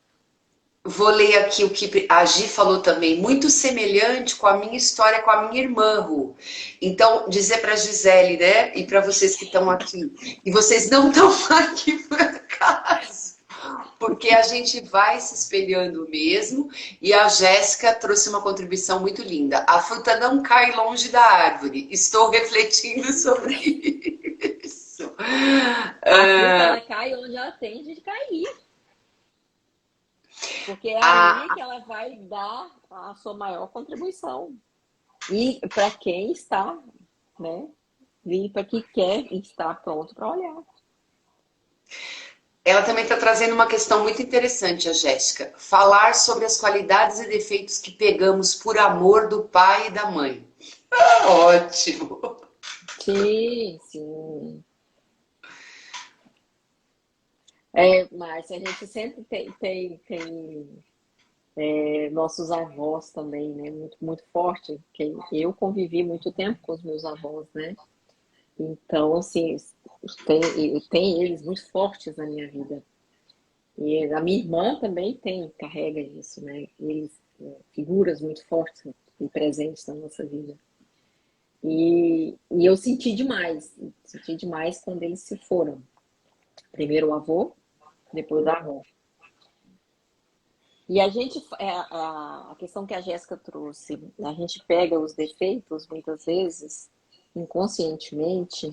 Vou ler aqui o que a Gi falou também, muito semelhante com a minha história com a minha irmã, Ru. Então, dizer para a Gisele, né, e para vocês que estão aqui, e vocês não estão aqui por acaso, porque a gente vai se espelhando mesmo, e a Jéssica trouxe uma contribuição muito linda. A fruta não cai longe da árvore, estou refletindo sobre isso. A fruta, ela cai onde ela tem de cair. Porque é ali que ela vai dar a sua maior contribuição. E para quem está, né? E para quem quer estar pronto para olhar. Ela também está trazendo uma questão muito interessante, a Jéssica. Falar sobre as qualidades e defeitos que pegamos por amor do pai e da mãe. Ótimo! Sim, sim. Márcia, a gente sempre tem Nossos avós também, né? Muito, muito forte. Que eu convivi muito tempo com os meus avós, né? Então, assim, tem eles muito fortes na minha vida. E a minha irmã também carrega isso, né? Eles, figuras muito fortes e presentes na nossa vida. E eu senti demais quando eles se foram. Primeiro o avô, depois a avó. E a questão que a Jéssica trouxe, a gente pega os defeitos, muitas vezes, inconscientemente,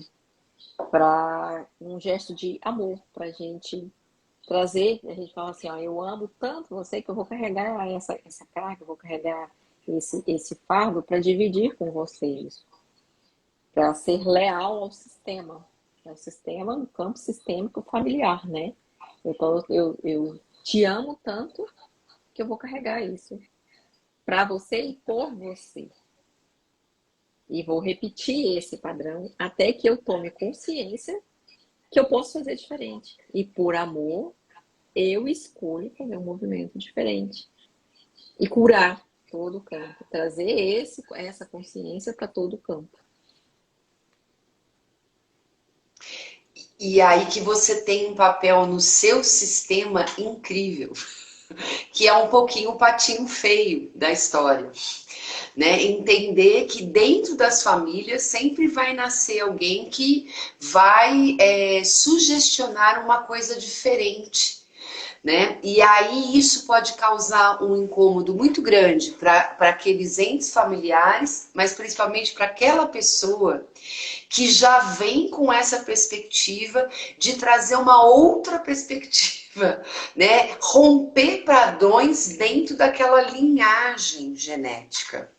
para um gesto de amor, para a gente trazer, a gente fala assim, ó, eu amo tanto você que eu vou carregar essa carga, eu vou carregar esse fardo para dividir com vocês, para ser leal ao sistema, no campo sistêmico familiar, né? Então, eu te amo tanto que eu vou carregar isso para você e por você. E vou repetir esse padrão até que eu tome consciência que eu posso fazer diferente. E por amor, eu escolho fazer um movimento diferente. E curar todo o campo. Trazer essa consciência para todo o campo. E aí que você tem um papel no seu sistema incrível, que é um pouquinho o patinho feio da história. Né? Entender que dentro das famílias sempre vai nascer alguém que vai sugestionar uma coisa diferente. Né? E aí isso pode causar um incômodo muito grande para aqueles entes familiares, mas principalmente para aquela pessoa que já vem com essa perspectiva de trazer uma outra perspectiva, né? Romper padrões dentro daquela linhagem genética.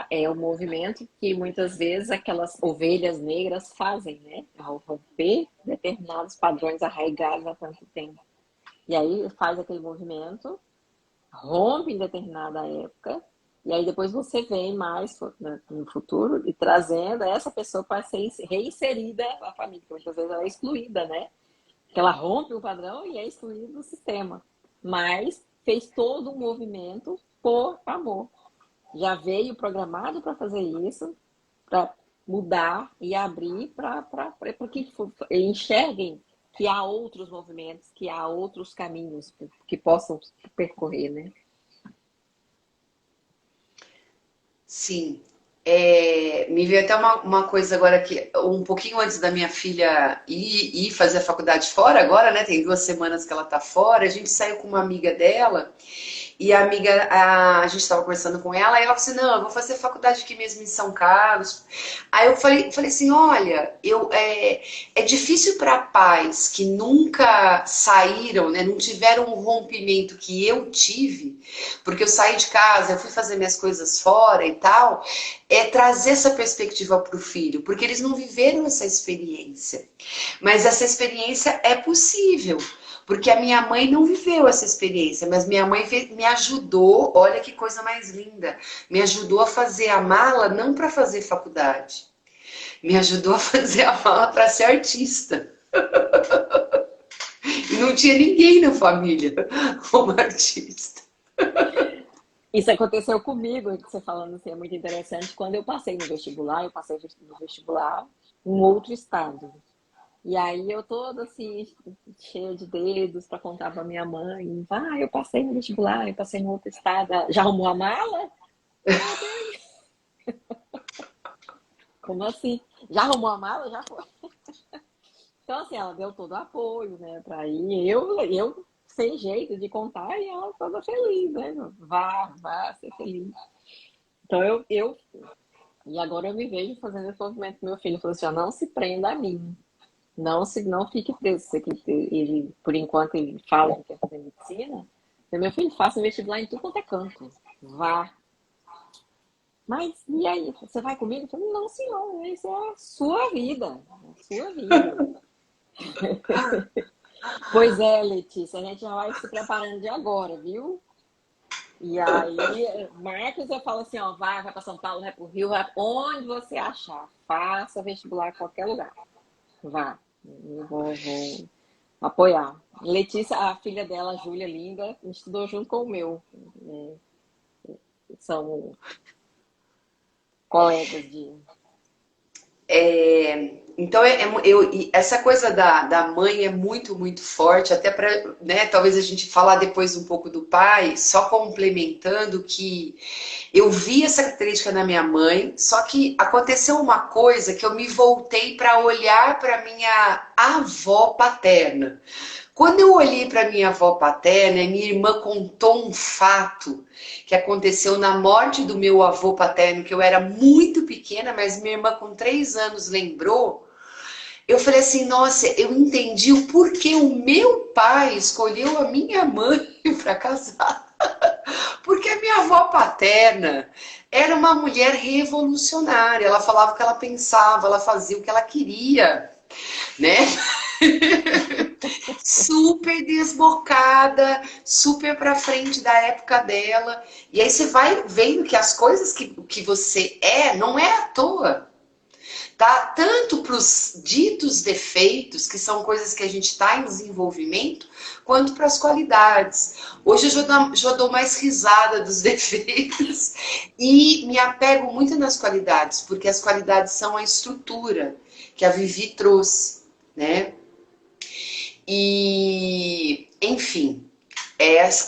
É um movimento que muitas vezes aquelas ovelhas negras fazem, né? Ao romper determinados padrões arraigados há tanto tempo. E aí faz aquele movimento, rompe em determinada época, e aí depois você vem mais no futuro e trazendo essa pessoa para ser reinserida na família, porque muitas vezes ela é excluída, né? Porque ela rompe o padrão e é excluída do sistema. Mas fez todo um movimento por amor. Já veio programado para fazer isso, para mudar e abrir para que enxerguem que há outros movimentos, que há outros caminhos que possam percorrer, né? Sim. Me veio até uma coisa agora que um pouquinho antes da minha filha ir fazer a faculdade fora agora, né? Tem 2 semanas que ela tá fora, a gente saiu com uma amiga dela. E a amiga, a gente estava conversando com ela, e ela falou assim, não, eu vou fazer faculdade aqui mesmo em São Carlos. Aí eu falei assim, olha, é difícil para pais que nunca saíram, né, não tiveram um rompimento que eu tive, porque eu saí de casa, eu fui fazer minhas coisas fora e tal, trazer essa perspectiva para o filho, porque eles não viveram essa experiência. Mas essa experiência é possível. Porque a minha mãe não viveu essa experiência, mas minha mãe me ajudou, olha que coisa mais linda, me ajudou a fazer a mala não para fazer faculdade, me ajudou a fazer a mala para ser artista. E não tinha ninguém na família como artista. Isso aconteceu comigo, que você falando assim, é muito interessante. Quando eu passei no vestibular, eu passei no vestibular em outro estado. E aí eu toda assim, cheia de dedos para contar para minha mãe. Eu passei no vestibular, eu passei em outro estado. Já arrumou a mala? Como assim? Já arrumou a mala? Já foi. Então, assim, ela deu todo o apoio, né, para ir. Eu sem jeito de contar e ela toda feliz, né? Vá ser feliz. Então, e agora eu me vejo fazendo esse movimento com meu filho. Falou assim, ó, não se prenda a mim. Não fique preso. Ele, por enquanto, ele fala que quer fazer medicina. Meu filho, faça vestibular em tudo quanto é canto. Vá. Mas, e aí? Você vai comigo? Eu falei, não, senhor, isso é a sua vida. É a sua vida. Pois é, Letícia, a gente já vai se preparando de agora, viu? E aí, Marcos, eu falo assim, ó, vai para São Paulo, vai para o Rio, vai onde você achar. Faça vestibular em qualquer lugar. Vá. Eu vou Apoiar. Letícia, a filha dela, a Júlia, linda, estudou junto com o meu. É, são colegas de. Então, essa coisa da mãe é muito, muito forte, até para, né, talvez a gente falar depois um pouco do pai, só complementando que eu vi essa característica na minha mãe, só que aconteceu uma coisa que eu me voltei para olhar para minha avó paterna. Quando eu olhei para minha avó paterna, minha irmã contou um fato que aconteceu na morte do meu avô paterno, que eu era muito pequena, mas minha irmã com 3 anos lembrou. Eu falei assim, nossa, eu entendi o porquê o meu pai escolheu a minha mãe para casar. Porque a minha avó paterna era uma mulher revolucionária. Ela falava o que ela pensava, ela fazia o que ela queria, né? Super desbocada, super para frente da época dela. E aí você vai vendo que as coisas que você não é à toa. Tá? Tanto para os ditos defeitos, que são coisas que a gente está em desenvolvimento, quanto para as qualidades. Hoje eu já dou mais risada dos defeitos e me apego muito nas qualidades, porque as qualidades são a estrutura que a Vivi trouxe, né? E, enfim,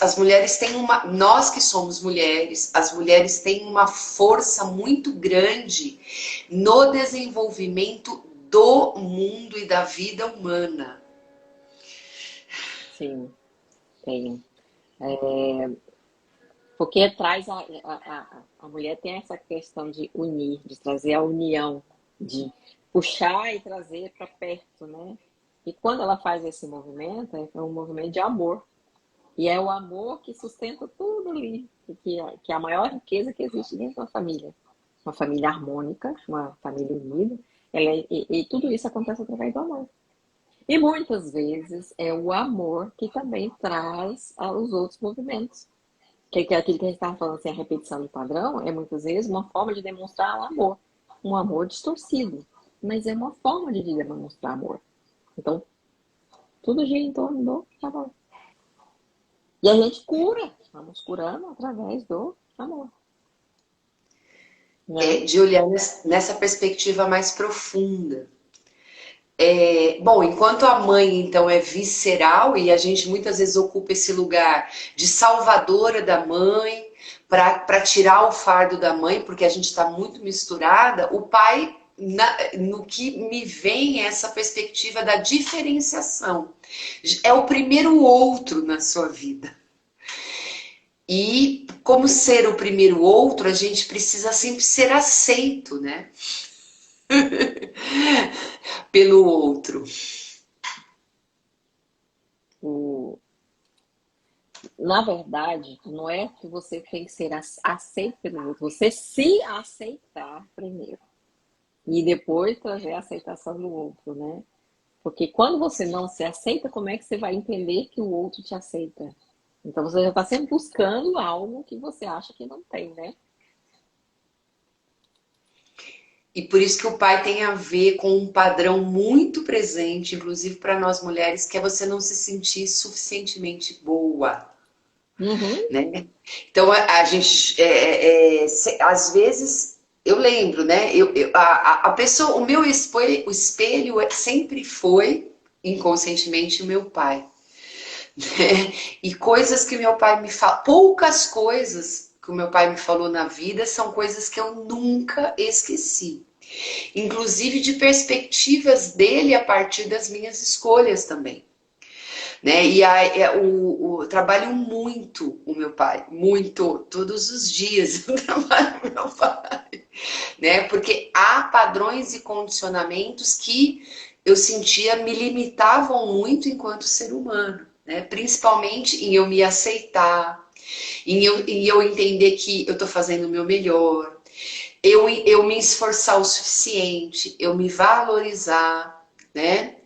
as mulheres têm nós que somos mulheres, as mulheres têm uma força muito grande no desenvolvimento do mundo e da vida humana. Sim, tem. Porque traz a mulher tem essa questão de unir, de trazer a união, de puxar e trazer para perto, né? E quando ela faz esse movimento, é um movimento de amor. E é o amor que sustenta tudo ali, que é a maior riqueza que existe dentro da família. Uma família harmônica, uma família unida, e tudo isso acontece através do amor. E muitas vezes é o amor que também traz os outros movimentos. Que é aquilo que a gente estava falando, assim, a repetição do padrão é muitas vezes uma forma de demonstrar o amor. Um amor distorcido, mas é uma forma de demonstrar amor. Então, tudo gira em torno do amor. E a gente cura, vamos curando através do amor. Né? De olhar nessa perspectiva mais profunda. Bom, enquanto a mãe, então, é visceral e a gente muitas vezes ocupa esse lugar de salvadora da mãe, para tirar o fardo da mãe, porque a gente está muito misturada, o pai, no que me vem é essa perspectiva da diferenciação. É o primeiro outro na sua vida. E como ser o primeiro outro, a gente precisa sempre ser aceito, né? Pelo outro. Na verdade, não é que você tem que ser aceito pelo outro, você se aceitar primeiro. E depois trazer a aceitação do outro, né? Porque quando você não se aceita, como é que você vai entender que o outro te aceita? Então você já está sempre buscando algo que você acha que não tem, né? E por isso que o pai tem a ver com um padrão muito presente, inclusive para nós mulheres, que é você não se sentir suficientemente boa. Uhum. Né? Então a gente às vezes eu lembro, né? A pessoa, o meu espelho, sempre foi inconscientemente o meu pai. Né? E coisas que meu pai me fala, poucas coisas que o meu pai me falou na vida são coisas que eu nunca esqueci. Inclusive de perspectivas dele a partir das minhas escolhas também. Né? E trabalho muito o meu pai, muito, todos os dias eu trabalho com meu pai, né? Porque há padrões e condicionamentos que eu sentia me limitavam muito enquanto ser humano, né? Principalmente em eu me aceitar, em eu entender que eu estou fazendo o meu melhor, eu me esforçar o suficiente, eu me valorizar, né?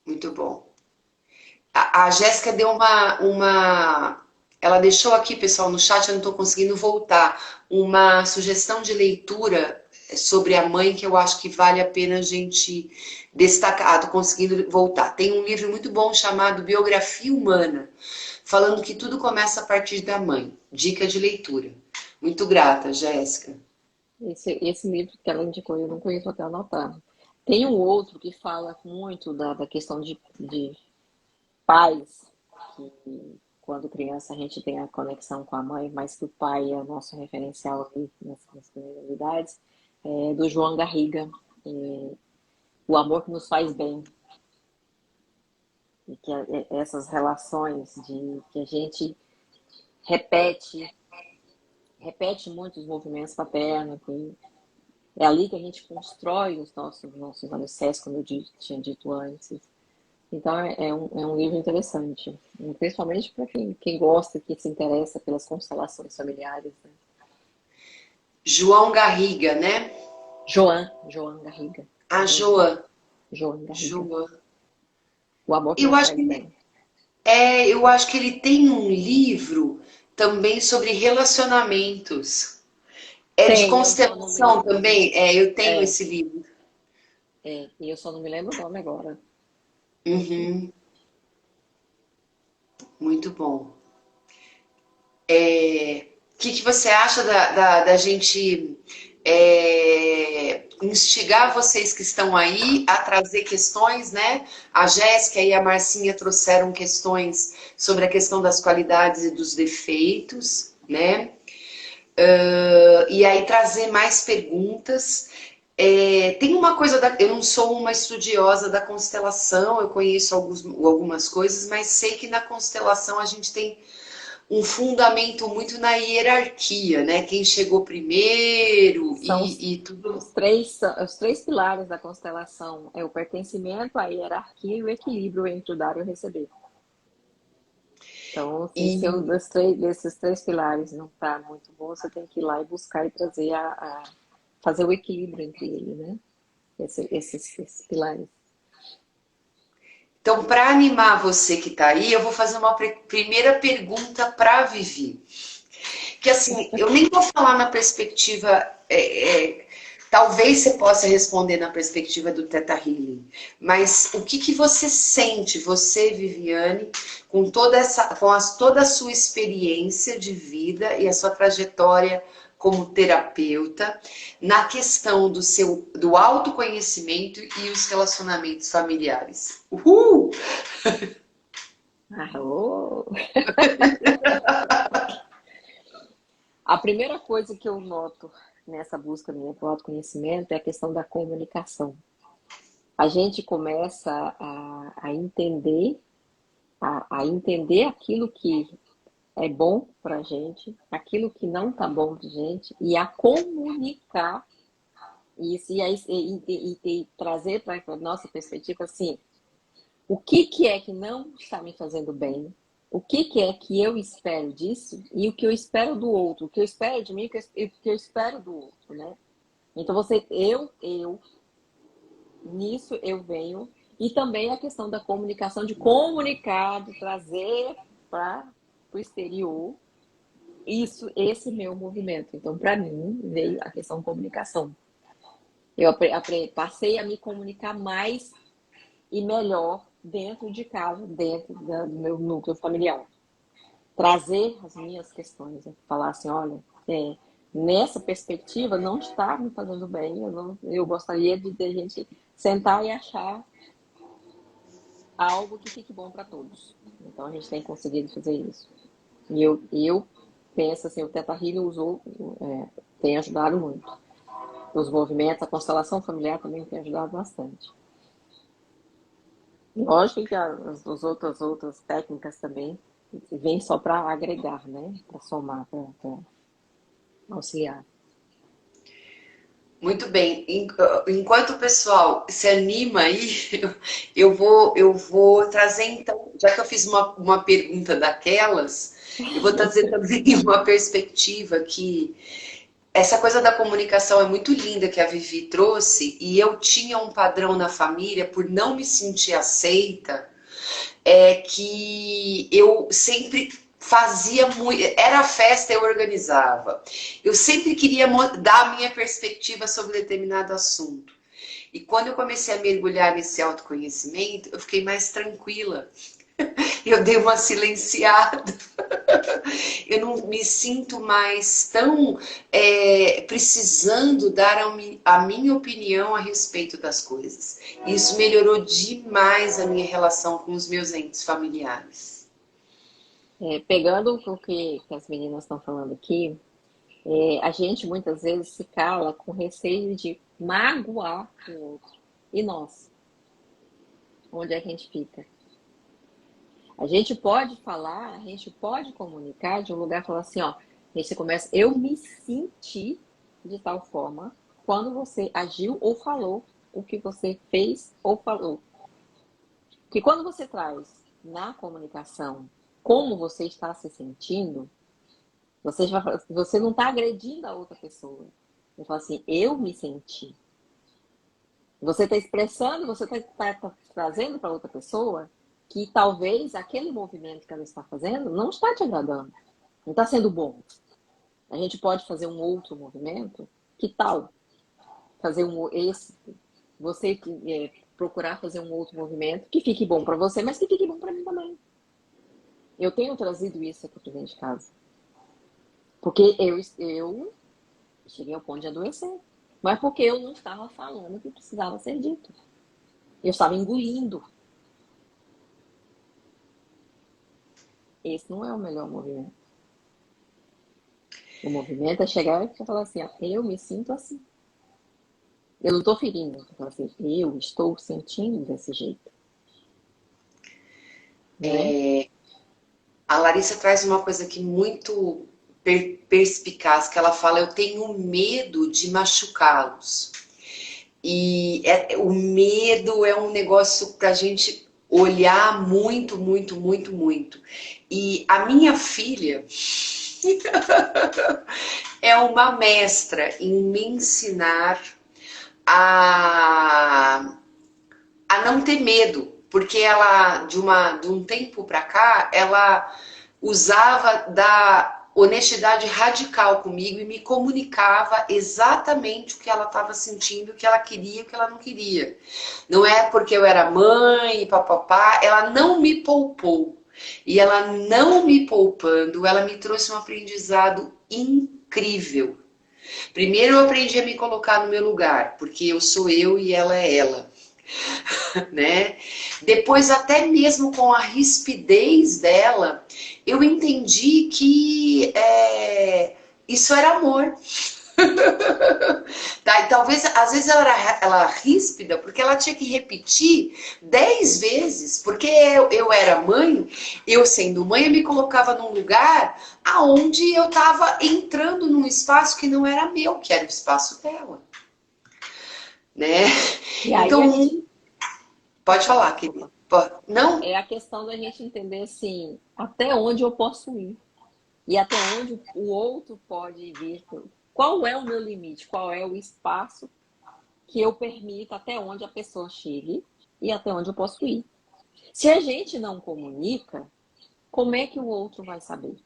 Muito bom. A Jéssica deu ela deixou aqui, pessoal, no chat, eu não estou conseguindo voltar, uma sugestão de leitura sobre a mãe que eu acho que vale a pena a gente destacar. Tô conseguindo voltar. Tem um livro muito bom chamado Biografia Humana, falando que tudo começa a partir da mãe. Dica de leitura. Muito grata, Jéssica. Esse livro que ela indicou, eu não conheço, até anotar. Tem um outro que fala muito da questão de pais, que quando criança a gente tem a conexão com a mãe, mas que o pai é o nosso referencial aqui nas primeiras idades, do João Garriga, O Amor que Nos Faz Bem. E que essas relações que a gente repete, repete muito os movimentos paternos, que é ali que a gente constrói os nossos alicerces, como eu tinha dito antes. Então, é um livro interessante, principalmente para quem gosta, que se interessa pelas constelações familiares. Né? João Garriga, né? Joan Garriga. A Joan. Joan Garriga. Joan. O Amor que Eu Nos acho Faz que Bem. eu acho que ele tem um livro também sobre relacionamentos. É de Tem, eu só não me constelação lembro. também? É, eu tenho É, esse livro. e eu só não me lembro o nome agora. Uhum, muito bom. O que você acha da gente instigar vocês que estão aí a trazer questões, né? A Jéssica e a Marcinha trouxeram questões sobre a questão das qualidades e dos defeitos, né? E aí trazer mais perguntas. Tem uma coisa, eu não sou uma estudiosa da constelação, eu conheço algumas coisas, mas sei que na constelação a gente tem um fundamento muito na hierarquia, né? Quem chegou primeiro São e tudo. os três pilares da constelação. É o pertencimento, a hierarquia e o equilíbrio entre o dar e o receber. Então, assim, se um E, desses três pilares não está muito bom, você tem que ir lá e buscar e trazer fazer o equilíbrio entre eles, né? Esses pilares. então, para animar você que está aí, eu vou fazer uma primeira pergunta para a Vivi. Que assim, eu nem vou falar na perspectiva. Talvez você possa responder na perspectiva do Theta Healing, mas o que você sente, você, Viviane, com toda a sua experiência de vida e a sua trajetória como terapeuta, na questão do autoconhecimento e os relacionamentos familiares? Uhul! Oh. A primeira coisa que eu noto nessa busca minha por autoconhecimento é a questão da comunicação. A gente começa a entender, a entender aquilo que é bom para a gente, aquilo que não tá bom para a gente, e a comunicar isso, e trazer para a nossa perspectiva assim, o que é que não está me fazendo bem, o que é que eu espero disso e o que eu espero do outro, o que eu espero de mim e o que eu espero do outro, né? Então, nisso eu venho, e também a questão da comunicação, de comunicar, de trazer para o exterior esse meu movimento. Então, para mim, veio a questão da comunicação. Eu passei a me comunicar mais e melhor dentro de casa, dentro do meu núcleo familiar. Trazer as minhas questões, falar assim, olha, nessa perspectiva não está me fazendo bem, eu gostaria de a gente sentar e achar algo que fique bom para todos. Então a gente tem conseguido fazer isso. E eu penso assim, o Theta Healing tem ajudado muito. Os movimentos, a constelação familiar também tem ajudado bastante. Lógico que as outras técnicas também vêm só para agregar, né? Para somar, para auxiliar. Muito bem. Enquanto o pessoal se anima aí, eu vou trazer então, já que eu fiz uma pergunta daquelas, eu vou trazer também uma perspectiva que essa coisa da comunicação é muito linda que a Vivi trouxe, e eu tinha um padrão na família por não me sentir aceita, que eu sempre fazia muito, era festa, eu organizava. Eu sempre queria dar a minha perspectiva sobre determinado assunto. E quando eu comecei a mergulhar nesse autoconhecimento, eu fiquei mais tranquila. Eu dei uma silenciada. Eu não me sinto mais tão precisando dar a minha opinião a respeito das coisas. Isso melhorou demais a minha relação com os meus entes familiares. Pegando o que as meninas estão falando aqui, a gente muitas vezes se cala com receio de magoar o outro. E nós? Onde é que a gente fica? A gente pode falar, a gente pode comunicar de um lugar, falar assim, ó, a gente começa, eu me senti de tal forma quando você agiu ou falou o que você fez ou falou. Que quando você traz na comunicação como você está se sentindo, você não está agredindo a outra pessoa. Você fala assim, eu me senti. Você está expressando, você está trazendo para outra pessoa que talvez aquele movimento que ela está fazendo não está te agradando, não está sendo bom. A gente pode fazer um outro movimento. Que tal fazer você procurar fazer um outro movimento que fique bom para você, mas que fique bom para mim também. Eu tenho trazido isso aqui para dentro de casa. Porque eu cheguei ao ponto de adoecer. Mas porque eu não estava falando o que precisava ser dito. Eu estava engolindo. Esse não é o melhor movimento. O movimento é chegar e falar assim, eu me sinto assim. Eu não estou ferindo, eu falo assim, eu estou sentindo desse jeito. Né? A Larissa traz uma coisa aqui muito perspicaz, que ela fala, eu tenho medo de machucá-los. E o medo é um negócio para a gente olhar muito, muito, muito, muito. E a minha filha é uma mestra em me ensinar a não ter medo, porque ela, de um tempo para cá, ela usava da honestidade radical comigo e me comunicava exatamente o que ela estava sentindo, o que ela queria e o que ela não queria. Não é porque eu era mãe e papapá, ela não me poupou. E ela não me poupando, ela me trouxe um aprendizado incrível. Primeiro eu aprendi a me colocar no meu lugar, porque eu sou eu e ela é ela. Né? Depois, até mesmo com a rispidez dela, eu entendi que isso era amor. Tá? E talvez, às vezes, ela ríspida, porque ela tinha que repetir 10 vezes, porque eu era mãe, eu sendo mãe, eu me colocava num lugar aonde eu estava entrando num espaço que não era meu, que era o espaço dela. Né? E aí então, pode falar, querida. Não? É a questão da gente entender assim, até onde eu posso ir e até onde o outro pode vir. Qual é o meu limite? Qual é o espaço que eu permito até onde a pessoa chegue e até onde eu posso ir? Se a gente não comunica, como é que o outro vai saber?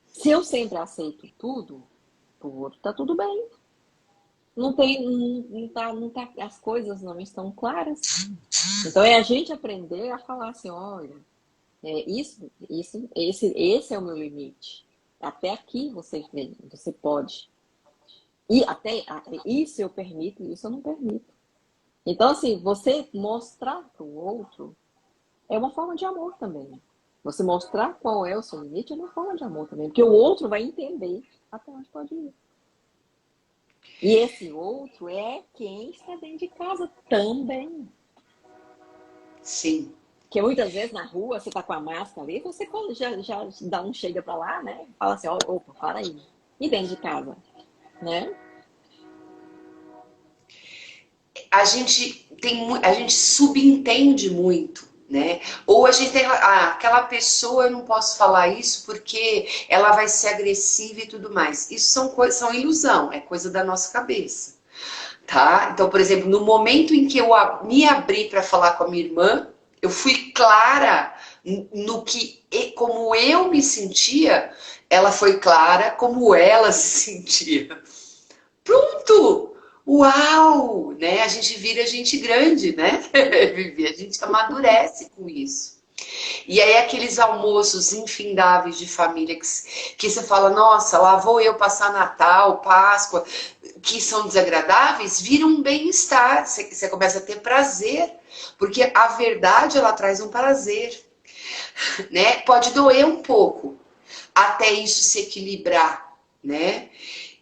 Se eu sempre aceito tudo, o outro tá tudo bem. As coisas não estão claras. Então é a gente aprender a falar assim, olha, esse é o meu limite. Até aqui você pode. E até isso eu permito, isso eu não permito. Então, assim, você mostrar para o outro é uma forma de amor também. Você mostrar qual é o seu limite é uma forma de amor também. Porque o outro vai entender até onde pode ir. E esse outro é quem está dentro de casa também. Sim. Porque muitas vezes na rua, você tá com a máscara ali, você já dá um chega pra lá, né? Fala assim, opa, para aí. E dentro de casa, né? A gente subentende muito, né? Ou a gente tem aquela pessoa, eu não posso falar isso porque ela vai ser agressiva e tudo mais. Isso são ilusão, é coisa da nossa cabeça, tá? Então, por exemplo, no momento em que eu me abri para falar com a minha irmã, eu fui clara no que, como eu me sentia, ela foi clara como ela se sentia. Pronto! Uau! Né? A gente vira gente grande, né? Vivi, a gente amadurece com isso. E aí aqueles almoços infindáveis de família que você fala, nossa, lá vou eu passar Natal, Páscoa, que são desagradáveis, viram um bem-estar. Você começa a ter prazer, porque a verdade ela traz um prazer, né? Pode doer um pouco até isso se equilibrar, né?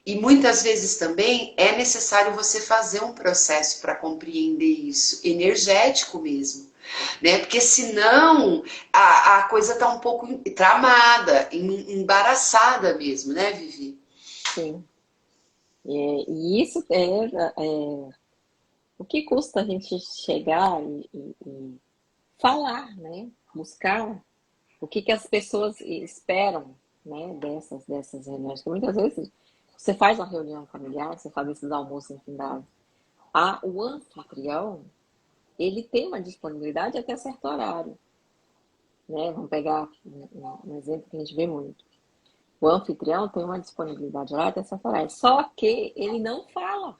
E muitas vezes também é necessário você fazer um processo para compreender isso, energético mesmo, né? Porque senão a coisa está um pouco tramada, embaraçada mesmo, né, Vivi? Sim. E isso o que custa a gente chegar e falar, né? Buscar o que as pessoas esperam, né? Dessas reuniões. Porque muitas vezes você faz uma reunião familiar, você faz esses almoços infindáveis. O anfitrião, ele tem uma disponibilidade até certo horário, né? Vamos pegar um exemplo que a gente vê muito. O anfitrião tem uma disponibilidade lá até certo horário. Só que ele não fala.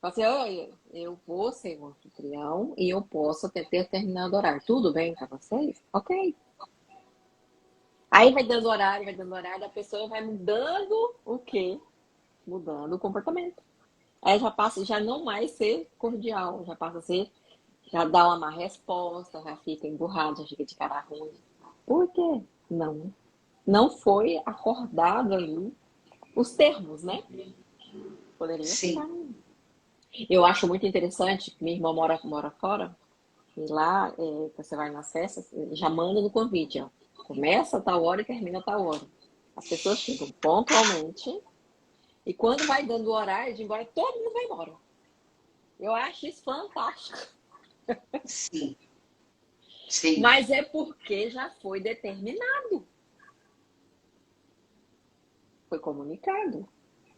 Fala assim, olha, eu vou ser um anfitrião e eu posso ter determinado horário. Tudo bem para vocês? Ok. Aí vai dando horário, a pessoa vai mudando o quê? Mudando o comportamento. Aí já passa, já não mais ser cordial, já passa a ser, já dá uma má resposta, já fica emburrado, já fica de cara ruim. Por quê? Não foi acordado ali os termos, né? Poderia Sim. ficar. Eu acho muito interessante, minha irmã mora fora, e lá você vai nas festas, já manda no convite, ó. Começa a tal hora e termina a tal hora. As pessoas chegam pontualmente e quando vai dando o horário de ir embora, todo mundo vai embora. Eu acho isso fantástico. Sim. Sim. Mas é porque já foi determinado. Foi comunicado.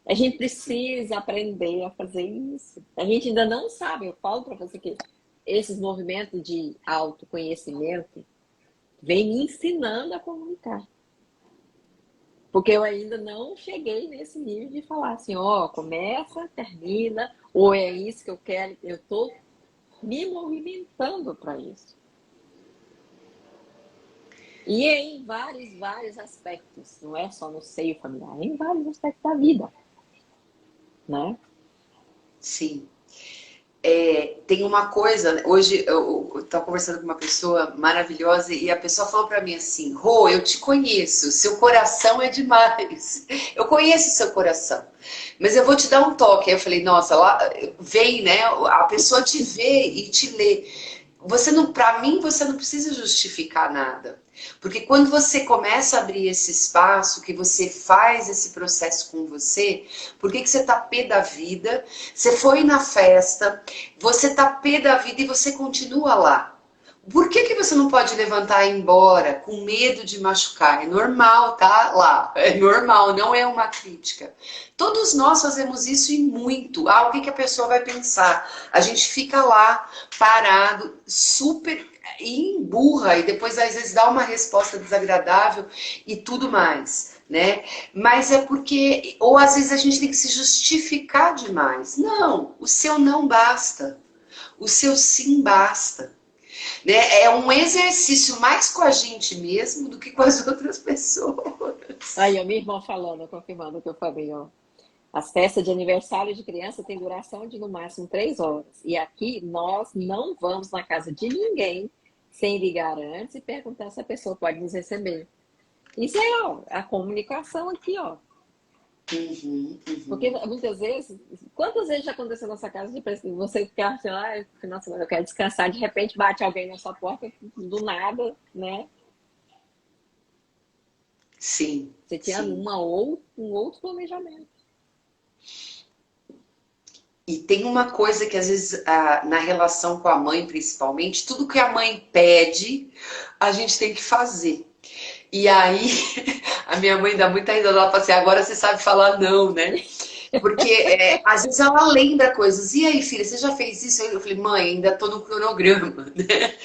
A gente precisa aprender a fazer isso. A gente ainda não sabe. Eu falo para você que esses movimentos de autoconhecimento vêm me ensinando a comunicar. Porque eu ainda não cheguei nesse nível de falar assim, ó, começa, termina, ou é isso que eu quero. Eu estou me movimentando para isso. E em vários aspectos. Não é só no seio familiar, é em vários aspectos da vida. Né? Sim. Tem uma coisa, hoje eu estava conversando com uma pessoa maravilhosa e a pessoa falou para mim assim, Rô, eu te conheço, seu coração é demais, eu conheço seu coração, mas eu vou te dar um toque. Aí eu falei, nossa, lá vem, né, a pessoa te vê e te lê. Você não, para mim, você não precisa justificar nada. Porque quando você começa a abrir esse espaço, que você faz esse processo com você, por que você tá pé da vida? Você foi na festa, você tá pé da vida e você continua lá. Por que você não pode levantar e ir embora com medo de machucar? É normal, tá? Lá. É normal, não é uma crítica. Todos nós fazemos isso e muito. O que a pessoa vai pensar? A gente fica lá, parado, super e emburra, e depois às vezes dá uma resposta desagradável e tudo mais. Né? Mas é porque, ou às vezes a gente tem que se justificar demais. Não, o seu não basta. O seu sim basta. Né? É um exercício mais com a gente mesmo do que com as outras pessoas. Aí, a minha irmã falando, confirmando o que eu falei, ó. As festas de aniversário de criança têm duração de no máximo 3 horas. E aqui nós não vamos na casa de ninguém sem ligar antes e perguntar se a pessoa pode nos receber. Isso é, ó, a comunicação aqui, ó. Uhum, uhum. Porque muitas vezes, quantas vezes já aconteceu na sua casa de você ficar assim, nossa, eu quero descansar, de repente bate alguém na sua porta do nada, né? Sim. Você tinha sim. um outro planejamento. E tem uma coisa que às vezes na relação com a mãe, principalmente, tudo que a mãe pede, a gente tem que fazer. E aí, a minha mãe dá muita risada, ela fala assim, agora você sabe falar não, né? Porque às vezes ela lembra coisas. E aí, filha, você já fez isso? Eu falei, mãe, ainda tô no cronograma, né?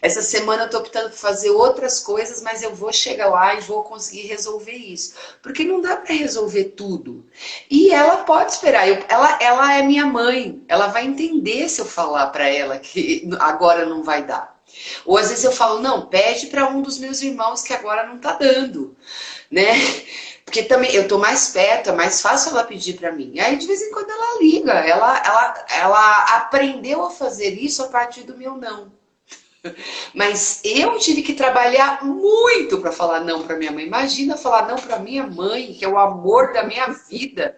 Essa semana eu tô optando por fazer outras coisas, mas eu vou chegar lá e vou conseguir resolver isso. Porque não dá para resolver tudo. E ela pode esperar. Ela é minha mãe. Ela vai entender se eu falar para ela que agora não vai dar. Ou às vezes eu falo, não, pede para um dos meus irmãos que agora não tá dando, né? Porque também eu tô mais perto, é mais fácil ela pedir para mim. Aí de vez em quando ela liga, ela aprendeu a fazer isso a partir do meu não. Mas eu tive que trabalhar muito para falar não para minha mãe. Imagina falar não para minha mãe, que é o amor da minha vida.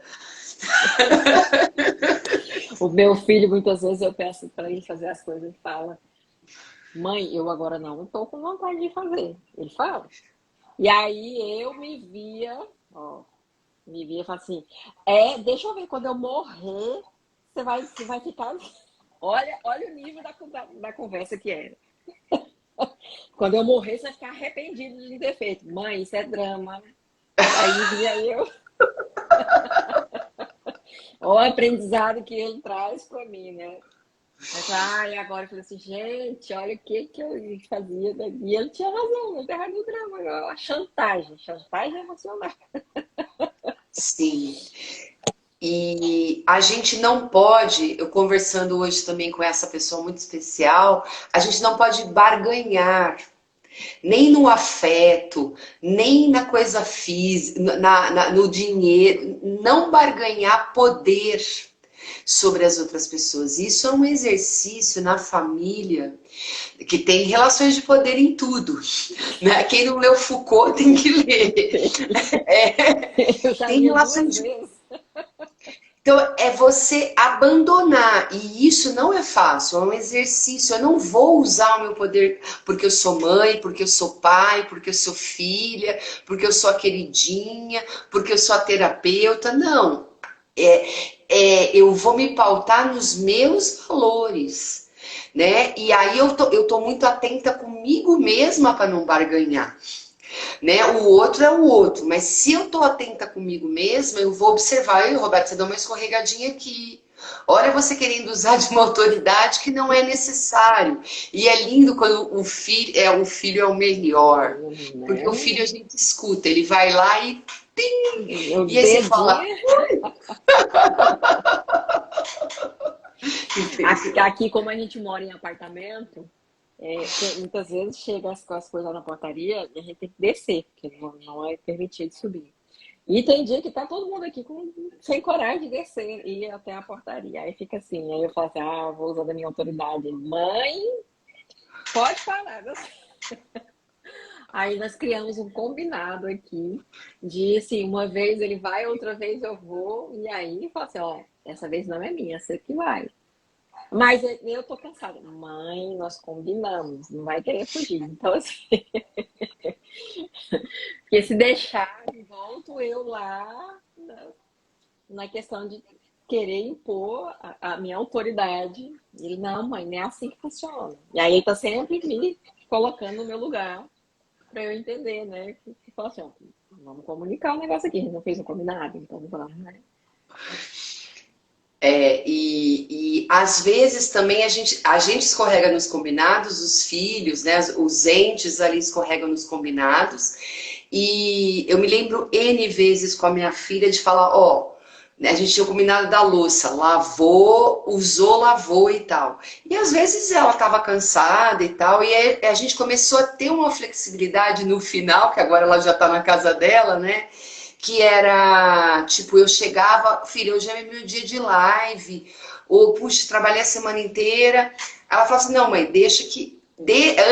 O meu filho, muitas vezes, eu peço para ele fazer as coisas e fala: Mãe, eu agora não estou com vontade de fazer. Ele fala. E aí eu me via, ó, me via e falo assim: deixa eu ver, quando eu morrer, você vai ficar. Olha o nível da conversa que era. Quando eu morrer, você vai ficar arrependido de ter feito. Mãe, isso é drama. Aí via eu. O aprendizado que ele traz para mim, né? Mas, agora eu falei assim, gente, olha o que eu fazia. E ele tinha razão, não tem errado no drama. A chantagem emocional. Sim. E a gente não pode, eu conversando hoje também com essa pessoa muito especial, a gente não pode barganhar, nem no afeto, nem na coisa física, no dinheiro, não barganhar poder sobre as outras pessoas. Isso é um exercício na família que tem relações de poder em tudo, né? Quem não leu Foucault tem que ler. Eu já Tem li relações duas de vezes. então, é você abandonar, e isso não é fácil, é um exercício. Eu não vou usar o meu poder porque eu sou mãe, porque eu sou pai, porque eu sou filha, porque eu sou a queridinha, porque eu sou a terapeuta. Não. Eu vou me pautar nos meus valores, né? E aí eu tô muito atenta comigo mesma para não barganhar, né? O outro é o outro, mas se eu tô atenta comigo mesma, eu vou observar, e Roberto, você dá uma escorregadinha aqui. Olha você querendo usar de uma autoridade que não é necessário. E é lindo quando o filho é o melhor, porque o Né? filho a gente escuta, ele vai lá e tim, O e aí você fala, dedinho. Aqui, como a gente mora em apartamento, muitas vezes chega as coisas na portaria e a gente tem que descer, porque não é permitido subir. E tem dia que tá todo mundo aqui sem coragem de descer e ir até a portaria. Aí fica assim, aí eu falo assim, vou usar da minha autoridade. Mãe, pode falar. Aí nós criamos um combinado aqui de, assim, uma vez ele vai, outra vez eu vou. E aí fala assim, ó, essa vez não é minha, você que vai. Mas eu tô cansada. Mãe, nós combinamos, não vai querer fugir. Então, assim, porque se deixar, volto eu lá na questão de querer impor a minha autoridade. Ele, não, mãe, não é assim que funciona. E aí ele tá sempre me colocando no meu lugar para eu entender, né? Que fala assim, ó, vamos comunicar o negócio aqui, a gente não fez um combinado, então vamos, né? e às vezes também a gente escorrega nos combinados, os filhos, né, os entes ali escorregam nos combinados. E eu me lembro N vezes com a minha filha de falar, ó, né, a gente tinha o combinado da louça, lavou, usou, lavou e tal. E às vezes ela estava cansada e tal, e aí a gente começou a ter uma flexibilidade no final, que agora ela já está na casa dela, né? Que era, tipo, eu chegava, filha, hoje é meu dia de live, ou, puxa, trabalhei a semana inteira. Ela falava assim, não, mãe, deixa que...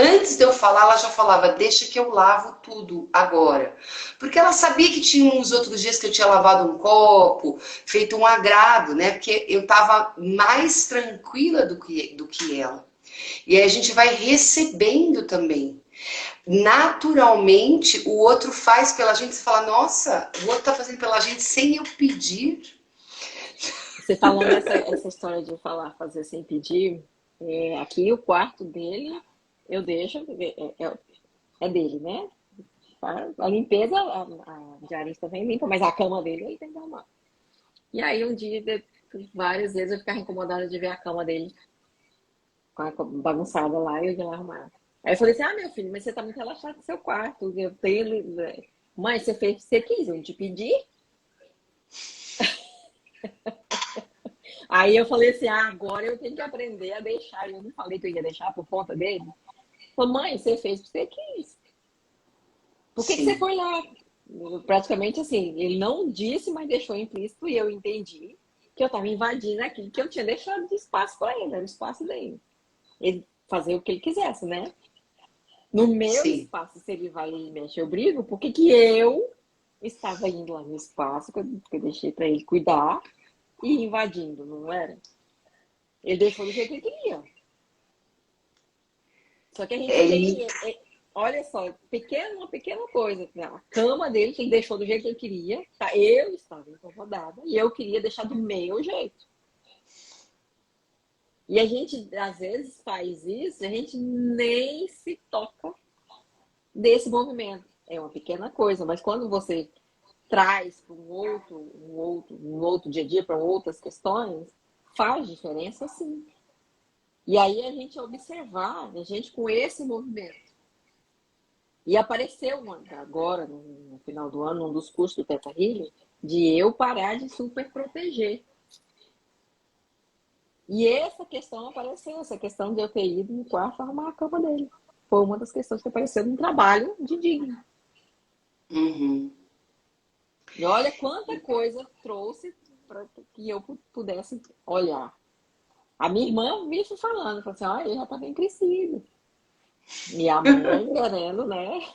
Antes de eu falar, ela já falava, deixa que eu lavo tudo agora. Porque ela sabia que tinha uns outros dias que eu tinha lavado um copo, feito um agrado, né? Porque eu tava mais tranquila do que ela. E aí a gente vai recebendo também. Naturalmente, o outro faz pela gente, você fala, nossa, o outro tá fazendo pela gente sem eu pedir. Você falando essa história de falar, fazer sem pedir, aqui o quarto dele, eu deixo, é dele, né? A limpeza, a diarista vem limpa, mas a cama dele ele tem que arrumar. E aí um dia, várias vezes eu ficava incomodada de ver a cama dele bagunçada lá e eu ia lá arrumar. Aí eu falei assim, ah, meu filho, mas você tá muito relaxado no seu quarto. Eu tenho... Mãe, você fez o que você quis, eu não te pedi. Aí eu falei assim, ah, agora eu tenho que aprender a deixar. Eu não falei que eu ia deixar por conta dele. Falei, mãe, você fez o que você quis. Por que que você Sim, foi lá? Praticamente assim, ele não disse, mas deixou implícito e eu entendi que eu estava invadindo aquilo que eu tinha deixado de espaço para ele, era o espaço dele. Ele fazer o que ele quisesse, né? No meu sim. espaço, se ele vai e mexe, eu brigo, por que que eu estava indo lá no espaço que eu deixei para ele cuidar e invadindo, não era? Ele deixou do jeito que ele queria. Só que a gente É, tem, olha só, uma pequena coisa, né? A cama dele que ele deixou do jeito que ele queria, tá? Eu estava incomodada e eu queria deixar do meu jeito. E a gente, às vezes, faz isso, e a gente nem se toca desse movimento. É uma pequena coisa, mas quando você traz para um outro dia a dia, para outras questões, faz diferença sim. E aí a gente observar, a gente com esse movimento. E apareceu agora, no final do ano, um dos cursos do Teta Healing, de eu parar de super proteger. E essa questão apareceu, essa questão de eu ter ido no quarto arrumar a cama dele. Foi uma das questões que apareceu no trabalho de digno. uhum. E olha quanta coisa trouxe para que eu pudesse olhar. A minha irmã me falando, falou assim, olha, ele já está bem crescido. E a mãe querendo, né?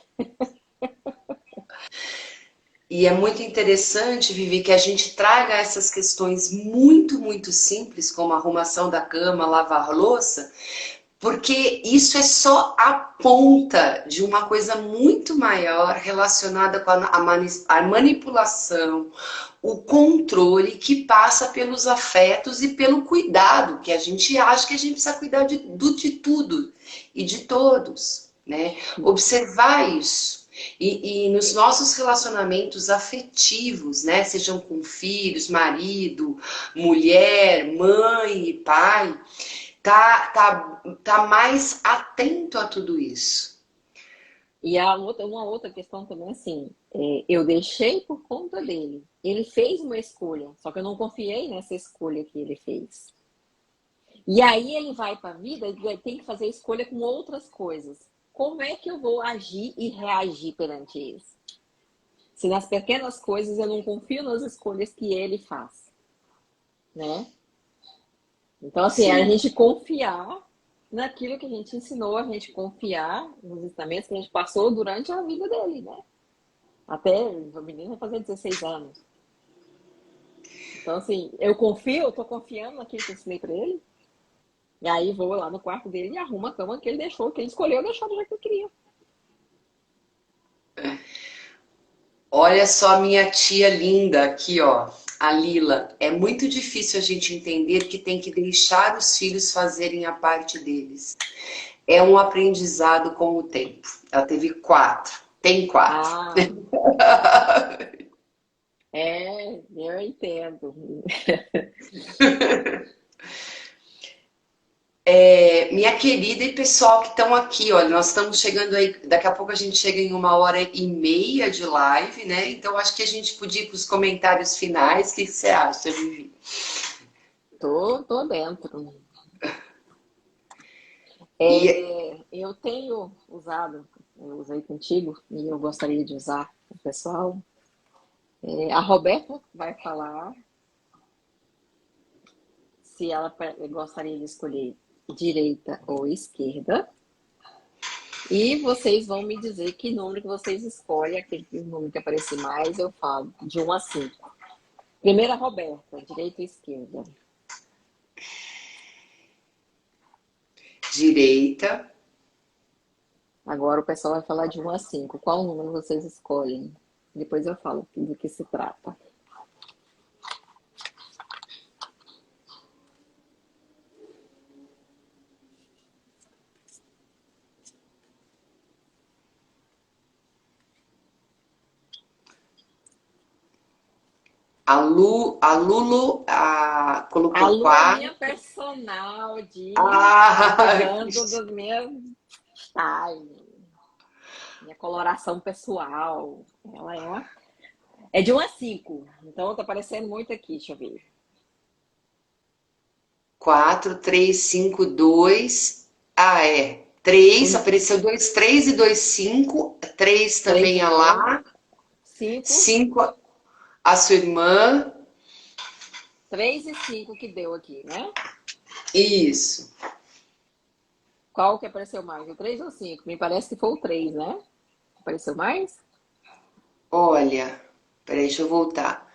E é muito interessante, Vivi, que a gente traga essas questões muito, muito simples, como a arrumação da cama, lavar louça, porque isso é só a ponta de uma coisa muito maior relacionada com a manipulação, o controle que passa pelos afetos e pelo cuidado, que a gente acha que a gente precisa cuidar de tudo e de todos, né? Observar isso. E nos nossos relacionamentos afetivos, né? Sejam com filhos, marido, mulher, mãe e pai, tá mais atento a tudo isso. E uma outra questão também, assim, eu deixei por conta dele. Ele fez uma escolha, só que eu não confiei nessa escolha que ele fez. E aí ele vai para a vida e tem que fazer escolha com outras coisas. Como é que eu vou agir e reagir perante isso? Se nas pequenas coisas eu não confio nas escolhas que ele faz, né? Então, assim, é a Sim. gente confiar naquilo que a gente ensinou, a gente confiar nos ensinamentos que a gente passou durante a vida dele, né? Até o menino vai fazer 16 anos. Então, assim, eu tô confiando naquilo que eu ensinei para ele. E aí vou lá no quarto dele e arrumo a cama que ele deixou, que ele escolheu deixar do jeito que eu queria. Olha só a minha tia linda aqui, ó, a Lila. É muito difícil a gente entender que tem que deixar os filhos fazerem a parte deles. É um aprendizado com o tempo. Ela teve 4, tem 4. Ah, eu entendo. Minha querida e pessoal que estão aqui, olha, nós estamos chegando aí, daqui a pouco a gente chega em 1h30 de live, né? Então acho que a gente podia ir para os comentários finais. O que você acha, Vivi? Tô dentro. E Eu tenho usado, eu usei contigo e eu gostaria de usar o pessoal. A Roberta vai falar se ela gostaria de escolher direita ou esquerda. E vocês vão me dizer que número que vocês escolhem, aquele número que aparecer mais, eu falo, de 1 a 5. Primeira, Roberta, direita ou esquerda? direita. Agora o pessoal vai falar de 1 a 5. Qual número vocês escolhem? Depois eu falo do que se trata. A Lulu A colocou Lu é 4. minha personal, Di. Tá Ah, cuidando do meu. style, minha coloração pessoal. Ela é uma. É de 1 a 5. Então tá aparecendo muito aqui, deixa eu ver. 4, 3, 5, 2. Ah, é. 3, apareceu 2, 3 e 2, 5. 3 3 também o a meu, lá. 5, 5 a sua irmã. 3 e 5 que deu aqui, né? Isso. Qual que apareceu mais? O 3 ou o 5? Me parece que foi o 3, né? Apareceu mais? Olha, peraí, deixa eu voltar.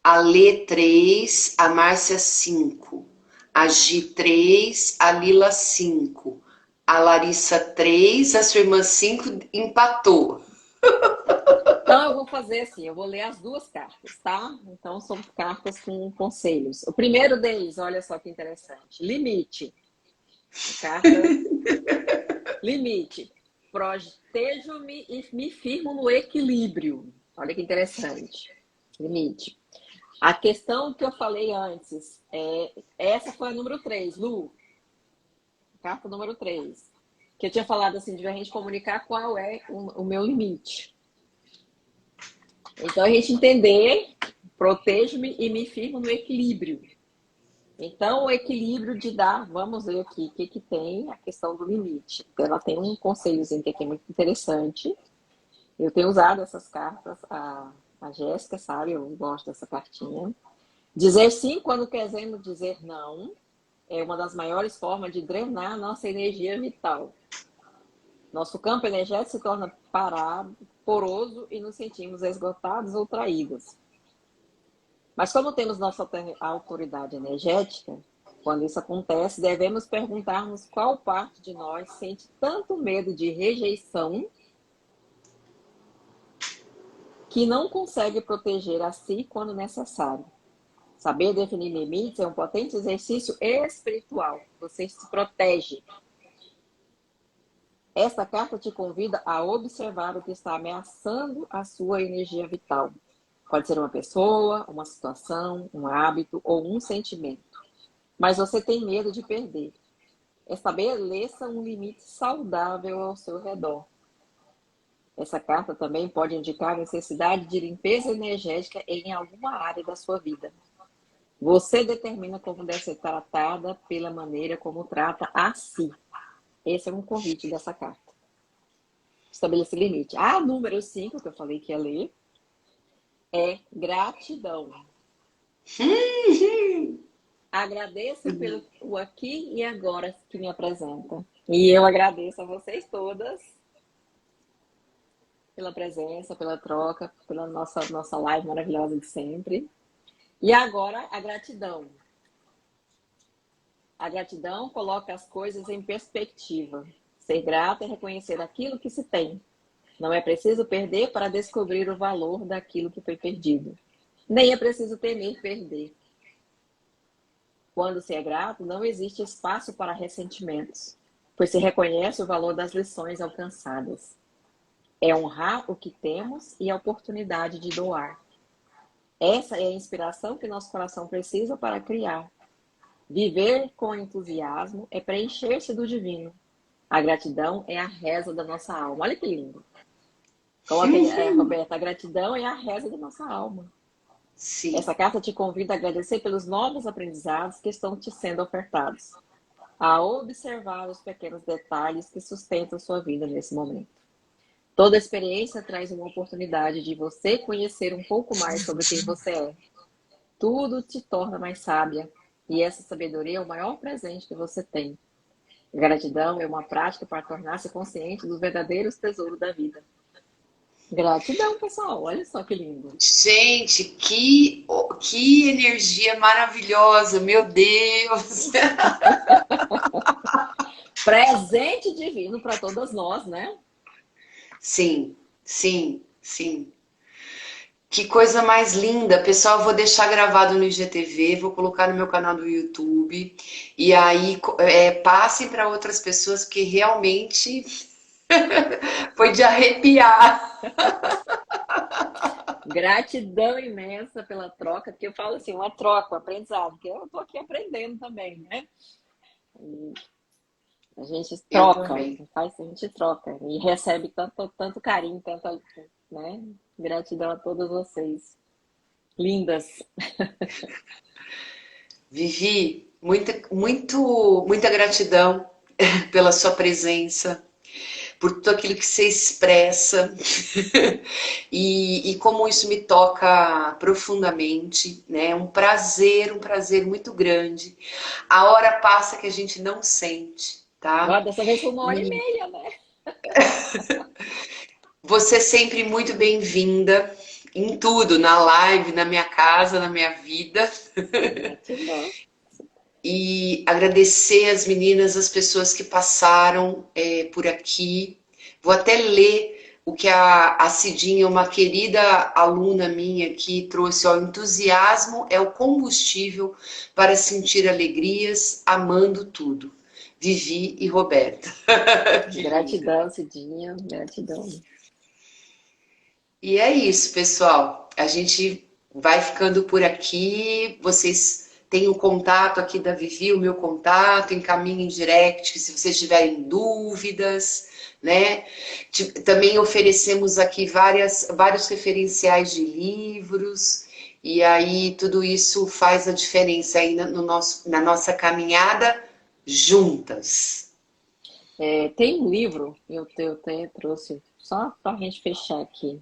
A Lê 3, a Márcia 5. A Gi 3, a Lila 5. A Larissa 3, a sua irmã 5 empatou. Então eu vou fazer assim, eu vou ler as duas cartas, tá? Então são cartas com conselhos. O primeiro deles, olha só que interessante. Limite. A carta limite. Protejo-me e me firmo no equilíbrio. Olha que interessante. Limite. A questão que eu falei antes, essa foi a número 3, Lu. Carta número 3. Que eu tinha falado assim, de a gente comunicar qual é o meu limite. Então a gente entender, protejo-me e me firmo no equilíbrio. Então, o equilíbrio de dar, vamos ver aqui o que, que tem a questão do limite. Ela tem um conselhozinho que aqui é muito interessante. Eu tenho usado essas cartas, a Jéssica sabe, eu gosto dessa cartinha. Dizer sim quando queremos dizer não é uma das maiores formas de drenar nossa energia vital. Nosso campo energético se torna parado, poroso e nos sentimos esgotados ou traídos. Mas como temos nossa autoridade energética, quando isso acontece, devemos perguntarmos qual parte de nós sente tanto medo de rejeição que não consegue proteger a si quando necessário. Saber definir limites é um potente exercício espiritual. Você se protege. Esta carta te convida a observar o que está ameaçando a sua energia vital. Pode ser uma pessoa, uma situação, um hábito ou um sentimento. Mas você tem medo de perder. Estabeleça um limite saudável ao seu redor. Essa carta também pode indicar a necessidade de limpeza energética em alguma área da sua vida. Você determina como deve ser tratada pela maneira como trata a si. Esse é um convite dessa carta. Estabelecer limite. A número 5, que eu falei que ia ler, é gratidão. Agradeço pelo o aqui e agora que me apresenta. E eu agradeço a vocês todas pela presença, pela troca, pela nossa live maravilhosa de sempre. E agora, a gratidão. A gratidão coloca as coisas em perspectiva. Ser grato é reconhecer aquilo que se tem. Não é preciso perder para descobrir o valor daquilo que foi perdido. Nem é preciso temer perder. Quando se é grato, não existe espaço para ressentimentos, pois se reconhece o valor das lições alcançadas. É honrar o que temos e a oportunidade de doar. Essa é a inspiração que nosso coração precisa para criar. Viver com entusiasmo é preencher-se do divino. A gratidão é a reza da nossa alma. Olha que lindo. Coloca aí, Roberta, a gratidão é a reza da nossa alma. Sim. Essa carta te convida a agradecer pelos novos aprendizados que estão te sendo ofertados, a observar os pequenos detalhes que sustentam sua vida nesse momento. Toda experiência traz uma oportunidade de você conhecer um pouco mais sobre quem você é. Tudo te torna mais sábia, e essa sabedoria é o maior presente que você tem. A gratidão é uma prática para tornar-se consciente dos verdadeiros tesouros da vida. Gratidão, pessoal. Olha só que lindo. Gente, que energia maravilhosa, meu Deus! Presente divino para todas nós, né? Sim, sim, sim. Que coisa mais linda. Pessoal, eu vou deixar gravado no IGTV, vou colocar no meu canal do YouTube. E aí, passem para outras pessoas, porque realmente foi de arrepiar. Gratidão imensa pela troca, porque eu falo assim, uma troca, um aprendizado, porque eu estou aqui aprendendo também, né? A gente Eu troca, também. faz, a gente troca e recebe tanto, tanto carinho, tanto, né? Gratidão a todos vocês. Lindas. Vivi, muita gratidão pela sua presença, por tudo aquilo que você expressa e como isso me toca profundamente, né? Um prazer muito grande. A hora passa que a gente não sente, Ó, tá? dessa vez foi uma hora e E meia, né? você é sempre muito bem-vinda em tudo, na live, na minha casa, na minha vida. Gratidão. E agradecer as meninas, as pessoas que passaram por aqui. Vou até ler o que a Cidinha, uma querida aluna minha que trouxe, ó, entusiasmo é o combustível para sentir alegrias, amando tudo. Vivi e Roberta. Que linda. Gratidão, Cidinha. Gratidão. E é isso, pessoal. A gente vai ficando por aqui. Vocês têm o contato aqui da Vivi, o meu contato, encaminhem em direct se vocês tiverem dúvidas, né? Também oferecemos aqui vários referenciais de livros, e aí tudo isso faz a diferença aí na nossa caminhada juntas. É, tem um livro, eu até trouxe, só para a gente fechar aqui,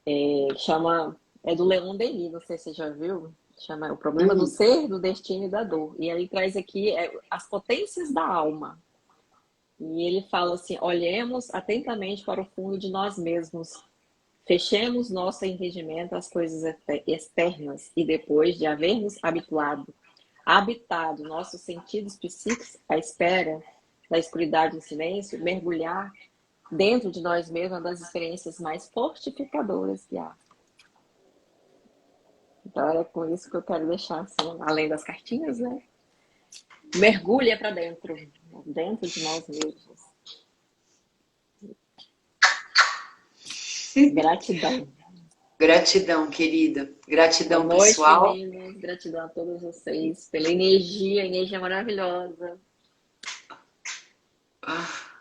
que chama, é do Leon Denis, não sei se você já viu, chama O Problema do Hum, Ser, do Destino e da Dor. E ele traz aqui as potências da alma. E ele fala assim: olhemos atentamente para o fundo de nós mesmos, fechemos nosso entendimento às coisas externas e depois de havermos habitado nossos sentidos psíquicos à espera da escuridade e silêncio, mergulhar dentro de nós mesmos uma das experiências mais fortificadoras que há. Então é com isso que eu quero deixar, assim, além das cartinhas, né? Mergulha para dentro, dentro de nós mesmos. Gratidão. Gratidão, querida. Boa Gratidão, noite, pessoal. meninas. Gratidão a todos vocês pela energia maravilhosa.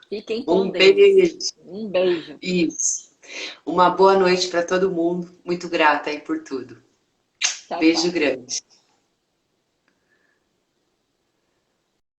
Fiquem com Um Deus. beijo. Um beijo. Isso. Uma boa noite para todo mundo. Muito grata aí por tudo. Tchau, Beijo tchau. grande.